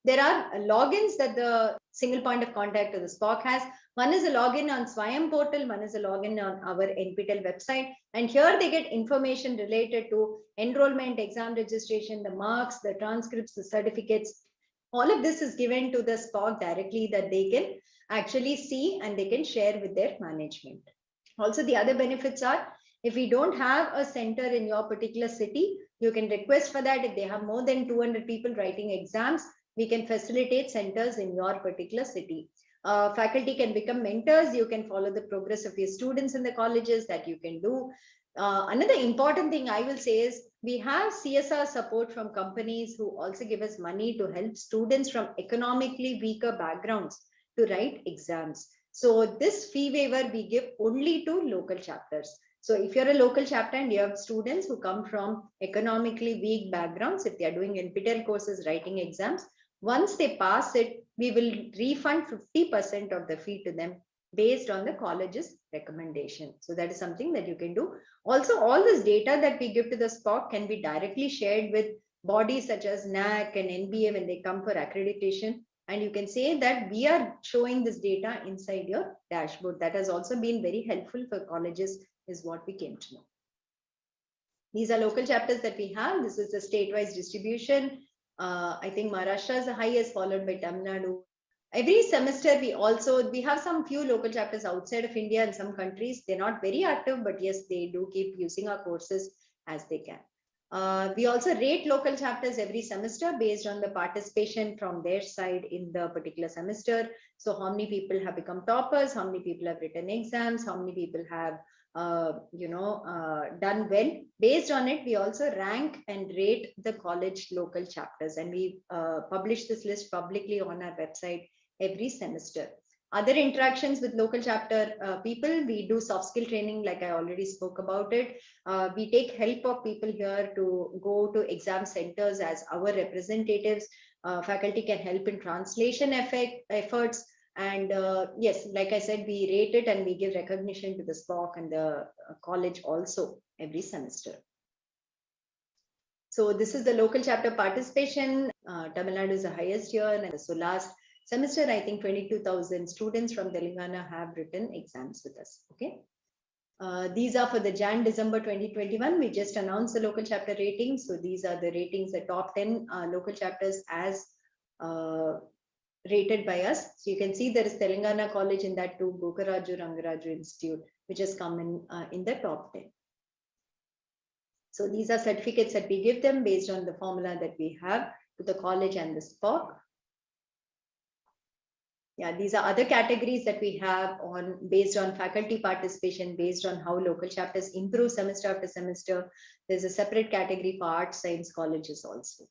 There are logins that the single point of contact or the SPOC has. One is a login on SWIAM portal, one is a login on our NPTEL website. And here they get information related to enrollment, exam registration, the marks, the transcripts, the certificates. All of this is given to the SPOC directly that they can actually see and they can share with their management. Also, the other benefits are, if we don't have a center in your particular city, you can request for that. If they have more than 200 people writing exams, we can facilitate centers in your particular city. Faculty can become mentors. You can follow the progress of your students in the colleges that you can do. Another important thing I will say is we have CSR support from companies who also give us money to help students from economically weaker backgrounds to write exams. So this fee waiver we give only to local chapters. So if you're a local chapter and you have students who come from economically weak backgrounds, if they are doing NPTEL courses, writing exams, once they pass it, we will refund 50% of the fee to them based on the college's recommendation. So that is something that you can do. Also, all this data that we give to the SPOC can be directly shared with bodies such as NAC and NBA when they come for accreditation. And you can say that we are showing this data inside your dashboard. That has also been very helpful for colleges, is what we came to know. These are local chapters that we have. This is the state-wise distribution. I think Maharashtra is the highest, followed by Tamil Nadu. Every semester, we have some few local chapters outside of India and some countries. They're not very active, but yes, they do keep using our courses as they can. We also rate local chapters every semester based on the participation from their side in the particular semester. So how many people have become toppers, how many people have written exams, how many people have done well. Based on it, we also rank and rate the college local chapters, and we publish this list publicly on our website every semester. Other interactions with local chapter people, we do soft skill training like I already spoke about it. We take help of people here to go to exam centers as our representatives. Faculty can help in translation efforts. And yes, like I said, we rate it and we give recognition to the SPOC and the college also every semester. So this is the local chapter participation. Tamil Nadu is the highest here. And so last semester, I think 22,000 students from Telangana have written exams with us. Okay. These are for the Jan-December 2021. We just announced the local chapter ratings. So these are the ratings, the top 10 local chapters as rated by us. So you can see there is Telangana College in that too, Gokaraju Rangaraju Institute, which has come in the top 10. So these are certificates that we give them based on the formula that we have to the college and the SPOC. Yeah, these are other categories that we have on based on faculty participation, based on how local chapters improve semester after semester. There's a separate category for arts, science colleges also.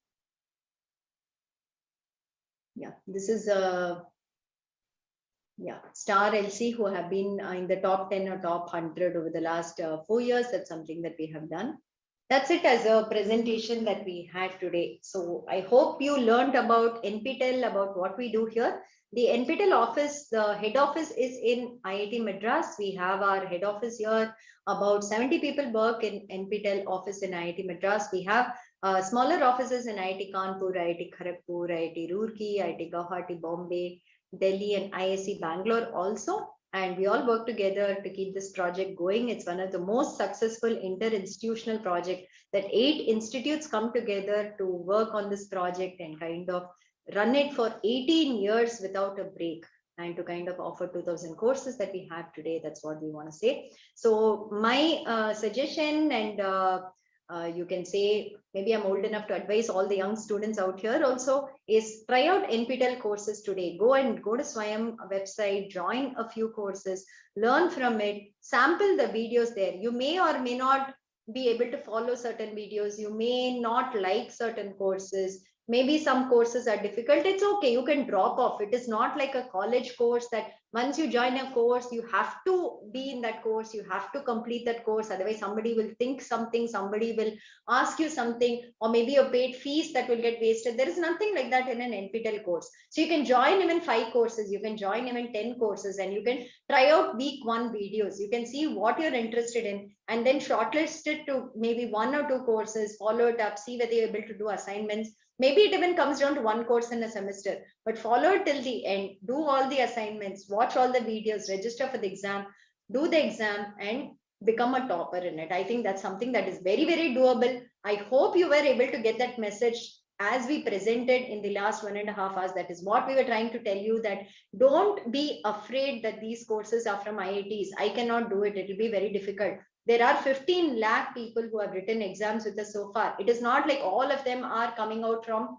Yeah, this is a Star LC who have been in the top 10 or top 100 over the last 4 years. That's something that we have done. That's it as a presentation that we had today. So I hope you learned about NPTEL, about what we do here. The NPTEL office, the head office is in IIT Madras. We have our head office here. About 70 people work in NPTEL office in IIT Madras. We have smaller offices in IIT Kanpur, IIT Kharagpur, IIT Roorkee, IIT Guwahati, Bombay, Delhi, and ISC Bangalore also. And we all work together to keep this project going. It's one of the most successful inter-institutional projects that 8 institutes come together to work on this project and kind of run it for 18 years without a break, and to kind of offer 2,000 courses that we have today. That's what we want to say. So my suggestion, and you can say, maybe I'm old enough to advise all the young students out here also, is try out NPTEL courses today. Go to Swayam website, join a few courses, learn from it, sample the videos there. You may or may not be able to follow certain videos. You may not like certain courses. Maybe some courses are difficult. It's okay. You can drop off. It is not like a college course that once you join a course, you have to be in that course. You have to complete that course. Otherwise, somebody will think something, somebody will ask you something, or maybe a paid fees that will get wasted. There is nothing like that in an NPTEL course. So you can join even 5 courses. You can join even 10 courses, and you can try out week 1 videos. You can see what you're interested in and then shortlist it to maybe 1 or 2 courses, follow it up, see whether you're able to do assignments. Maybe it even comes down to 1 course in a semester, but follow it till the end, do all the assignments, watch all the videos, register for the exam, do the exam, and become a topper in it. I think that's something that is very, very doable. I hope you were able to get that message as we presented in the last 1.5 hours. That is what we were trying to tell you, that don't be afraid that these courses are from IITs. I cannot do it. It will be very difficult. There are 15 lakh people who have written exams with us so far. It is not like all of them are coming out from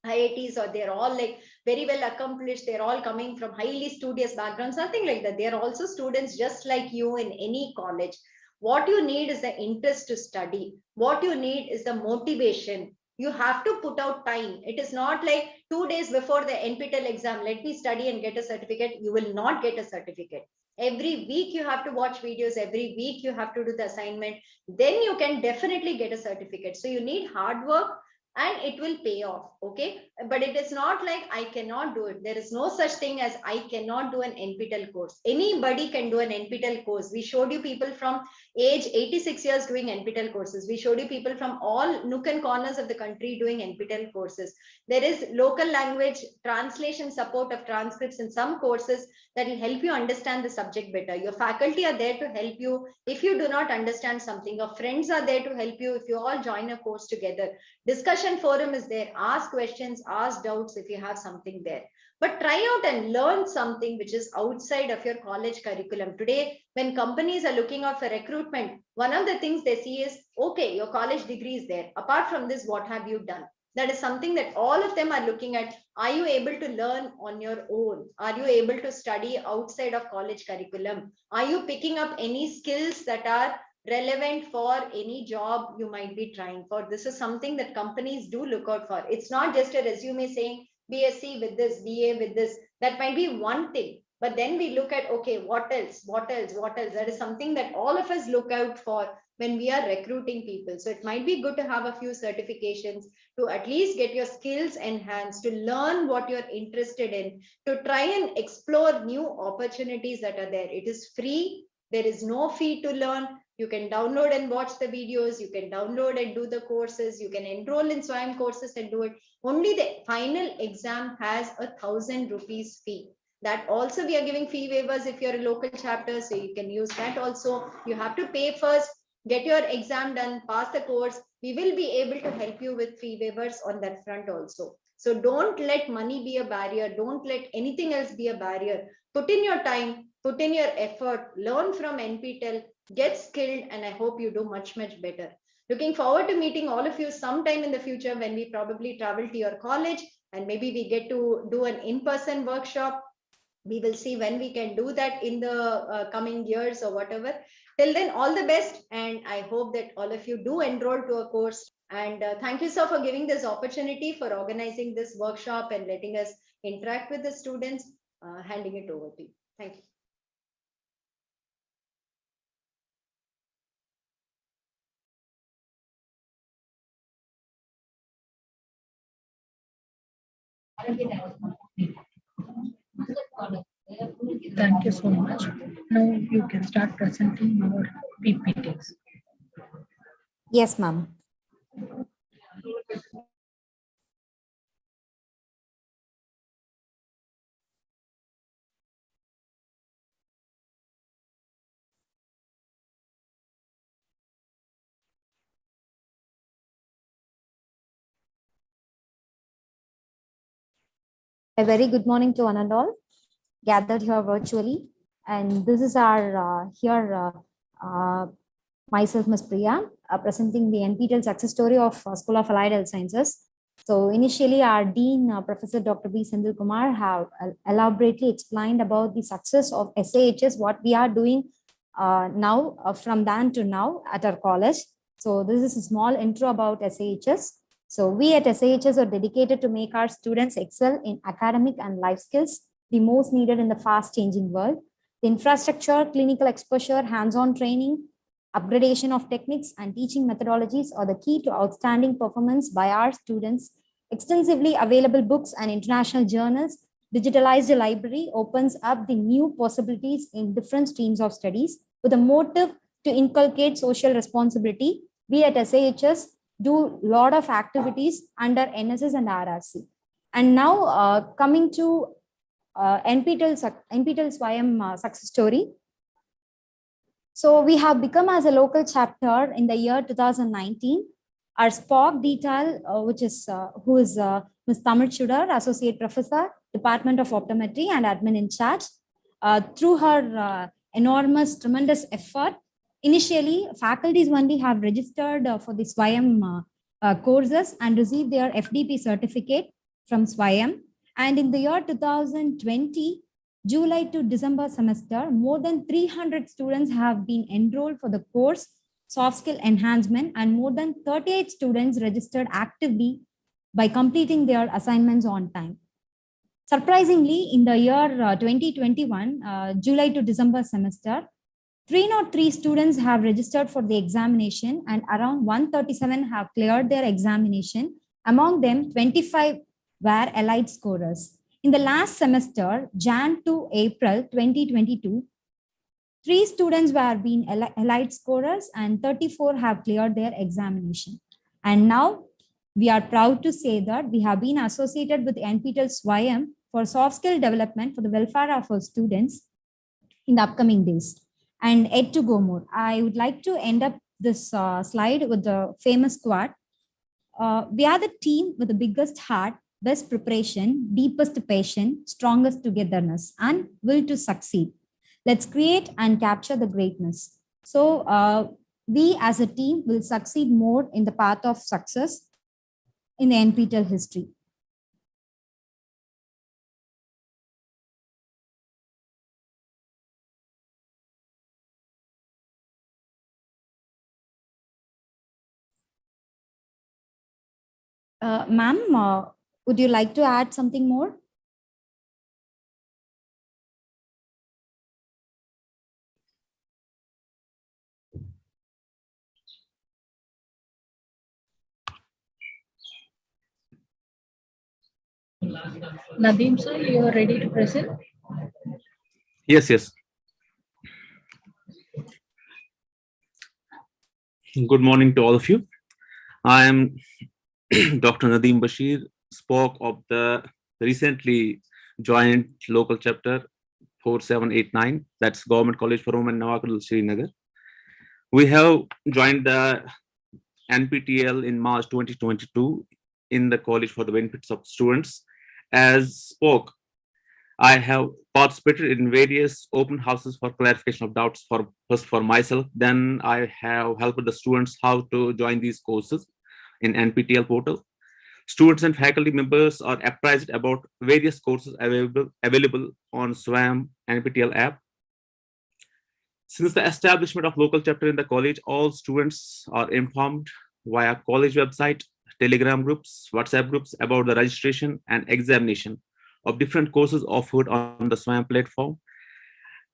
IITs or they're all like very well accomplished. They're all coming from highly studious backgrounds, nothing like that. They're also students just like you in any college. What you need is the interest to study. What you need is the motivation. You have to put out time. It is not like 2 days before the NPTEL exam, let me study and get a certificate. You will not get a certificate. Every week you have to watch videos. Every week you have to do the assignment. Then you can definitely get a certificate. So you need hard work, and it will pay off. Okay, but it is not like I cannot do it. There is no such thing as I cannot do an NPTEL course. Anybody can do an NPTEL course. We showed you people from age 86 years doing NPTEL courses. We showed you people from all nook and corners of the country doing NPTEL courses. There is local language translation support of transcripts in some courses that will help you understand the subject better. Your faculty are there to help you if you do not understand something. Your friends are there to help you if you all join a course together. Discussion forum is there. Ask questions, ask doubts if you have something there. But try out and learn something which is outside of your college curriculum. Today, when companies are looking out for recruitment, one of the things they see is, okay, your college degree is there. Apart from this, what have you done? That is something that all of them are looking at. Are you able to learn on your own? Are you able to study outside of college curriculum? Are you picking up any skills that are relevant for any job you might be trying for? This is something that companies do look out for. It's not just a resume saying BSc with this, BA with this. That might be one thing. But then we look at, okay, what else? What else? What else? That is something that all of us look out for when we are recruiting people. So it might be good to have a few certifications to at least get your skills enhanced, to learn what you're interested in, to try and explore new opportunities that are there. It is free. There is no fee to learn. You can download and watch the videos. You can download and do the courses. You can enroll in SWAYAM courses and do it. Only the final exam has 1,000 rupees fee. That also we are giving fee waivers if you're a local chapter, so you can use that also. You have to pay first, get your exam done, pass the course. We will be able to help you with fee waivers on that front also. So don't let money be a barrier. Don't let anything else be a barrier. Put in your time, put in your effort, learn from NPTEL, get skilled, and I hope you do much, much better. Looking forward to meeting all of you sometime in the future when we probably travel to your college and maybe we get to do an in-person workshop. We will see when we can do that in the coming years or whatever. Till then, all the best, and I hope that all of you do enroll to a course. And thank you, sir, for giving this opportunity, for organizing this workshop and letting us interact with the students. Handing it over to you. Thank you. Thank you so much. Now you can start presenting your PPTs. Yes, ma'am. A very good morning to one and all gathered here virtually. And this is our myself, Ms. Priya, presenting the NPTEL success story of School of Allied Health Sciences. So initially, our Dean, Professor Dr. B. Sendil Kumar, have elaborately explained about the success of SAHS, what we are doing now from then to now at our college. So this is a small intro about SAHS. So we at SAHS are dedicated to make our students excel in academic and life skills, the most needed in the fast changing world. The infrastructure, clinical exposure, hands-on training, upgradation of techniques and teaching methodologies are the key to outstanding performance by our students. Extensively available books and international journals, digitalized library opens up the new possibilities in different streams of studies with a motive to inculcate social responsibility. We at SAHS do a lot of activities under NSS and RRC. And now coming to NPTEL SWAYAM success story. So we have become as a local chapter in the year 2019. Our SPOC detail, who is Ms. Tamil Chudar, Associate Professor, Department of Optometry and Admin in charge. Through her enormous, tremendous effort, initially faculties only have registered for the SWAYAM courses and received their FDP certificate from SWAYAM. And in the year 2020, July to December semester, more than 300 students have been enrolled for the course Soft Skill Enhancement, and more than 38 students registered actively by completing their assignments on time. Surprisingly, in the year 2021, July to December semester, 303 students have registered for the examination and around 137 have cleared their examination. Among them, 25 were allied scorers. In the last semester, Jan to April 2022, 3 students were being allied scorers and 34 have cleared their examination. And now we are proud to say that we have been associated with NPTEL SWAYAM for soft skill development for the welfare of our students in the upcoming days. And yet to go more. I would like to end up this slide with the famous quote. We are the team with the biggest heart, best preparation, deepest passion, strongest togetherness, and will to succeed. Let's create and capture the greatness. So we as a team will succeed more in the path of success in the NPTEL history. Ma'am, would you like to add something more? Nadeem sir, you are ready to present? Yes, yes. Good morning to all of you. I am Dr. Nadeem Bashir, spoke of the recently joined local chapter 4789, that's Government College for Women, Nawakal, Srinagar. We have joined the NPTEL in March 2022 in the college for the benefits of students. As spoke, I have participated in various open houses for clarification of doubts first for myself. Then I have helped the students how to join these courses in NPTEL portal. Students and faculty members are apprised about various courses available on SWAM NPTEL app. Since the establishment of local chapter in the college, all students are informed via college website, Telegram groups, WhatsApp groups about the registration and examination of different courses offered on the SWAM platform.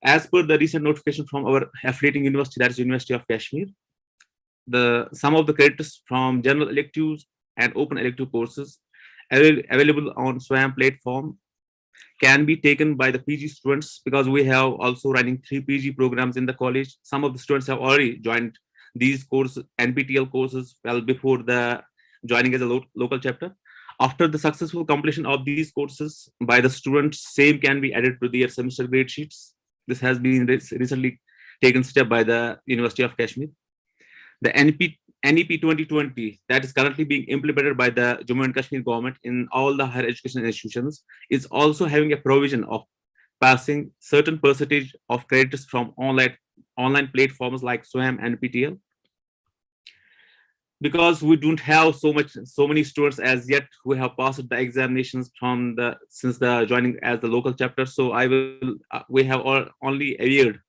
As per the recent notification from our affiliating university, that is University of Kashmir, some of the credits from general electives and open elective courses available on SWAM platform can be taken by the PG students, because we have also running 3 PG programs in the college. Some of the students have already joined these courses, NPTEL courses, well before the joining as a local chapter. After the successful completion of these courses by the students, same can be added to their semester grade sheets. This has been recently taken step by the University of Kashmir. The NEP 2020 that is currently being implemented by the Jammu and Kashmir government in all the higher education institutions is also having a provision of passing certain percentage of credits from online platforms like SWAM and NPTEL. Because we don't have so many students as yet who have passed the examinations since the joining as the local chapter. So we have only a year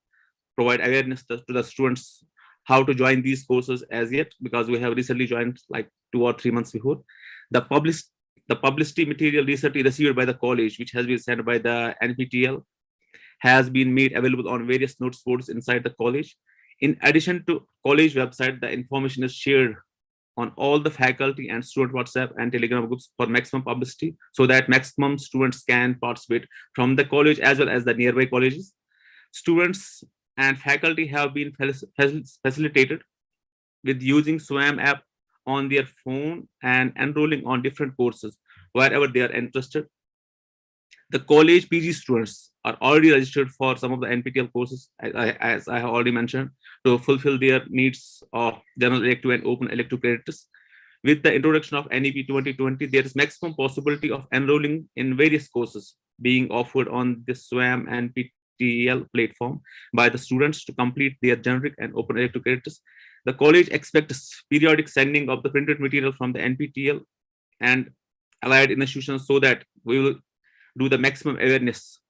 provide awareness to the students how to join these courses as yet, because we have recently joined like 2 or 3 months before. The publicity material recently received by the college, which has been sent by the NPTEL, has been made available on various notice boards inside the college. In addition to college website, the information is shared on all the faculty and student WhatsApp and Telegram groups for maximum publicity, so that maximum students can participate from the college as well as the nearby colleges. Students and faculty have been facilitated with using SWAM app on their phone and enrolling on different courses wherever they are interested. The college PG students are already registered for some of the NPTEL courses, as I have already mentioned, to fulfill their needs of general elective and open elective credits. With the introduction of NEP 2020, there is maximum possibility of enrolling in various courses being offered on the SWAM and NPTEL platform by the students to complete their generic and open elective credits. The college expects periodic sending of the printed material from the NPTEL and allied institutions, so that we will do the maximum awareness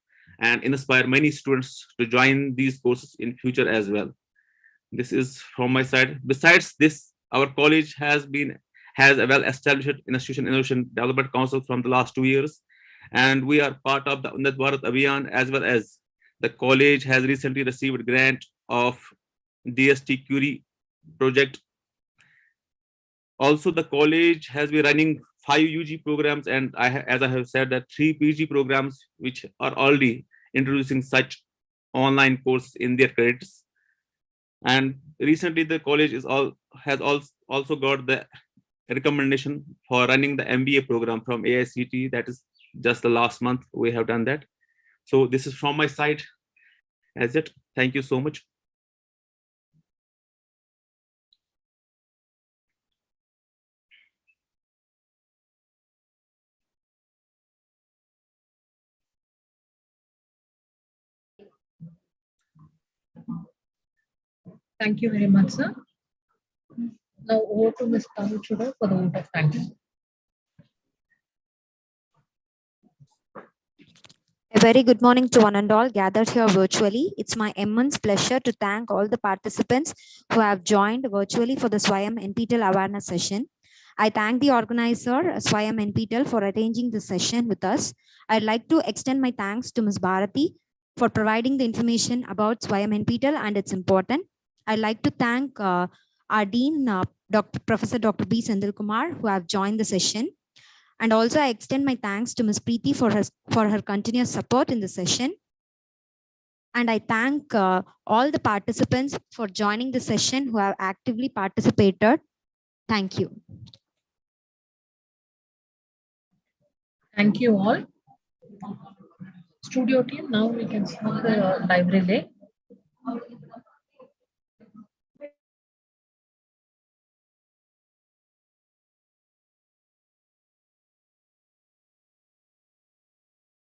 and inspire many students to join these courses in future as well. This is from my side. Besides this, our college has a well-established Institution Innovation Development Council from the last 2 years, and we are part of the Unnat Bharat Abhiyan, as well as the college has recently received a grant of DST Curie project. Also, the college has been running 5 UG programs, and as I have said, that 3 PG programs which are already introducing such online courses in their credits. And recently, the college has also got the recommendation for running the MBA program from AICTE. That is just the last month we have done that. So this is from my side as it. Thank you so much. Thank you very much, sir. Now over to Ms. Tanuchuda for the vote of thanks. A very good morning to one and all gathered here virtually. It's my immense pleasure to thank all the participants who have joined virtually for the SWAYAM NPTEL awareness session. I thank the organizer, SWAYAM NPTEL, for arranging this session with us. I'd like to extend my thanks to Ms. Bharati for providing the information about SWAYAM NPTEL and its importance. I'd like to thank our Dean, Professor Dr. B. Sendil Kumar, who have joined the session. And also I extend my thanks to Ms. Preeti for her continuous support in the session. And I thank all the participants for joining the session who have actively participated. Thank you. Thank you all. Studio team, now we can start the live relay.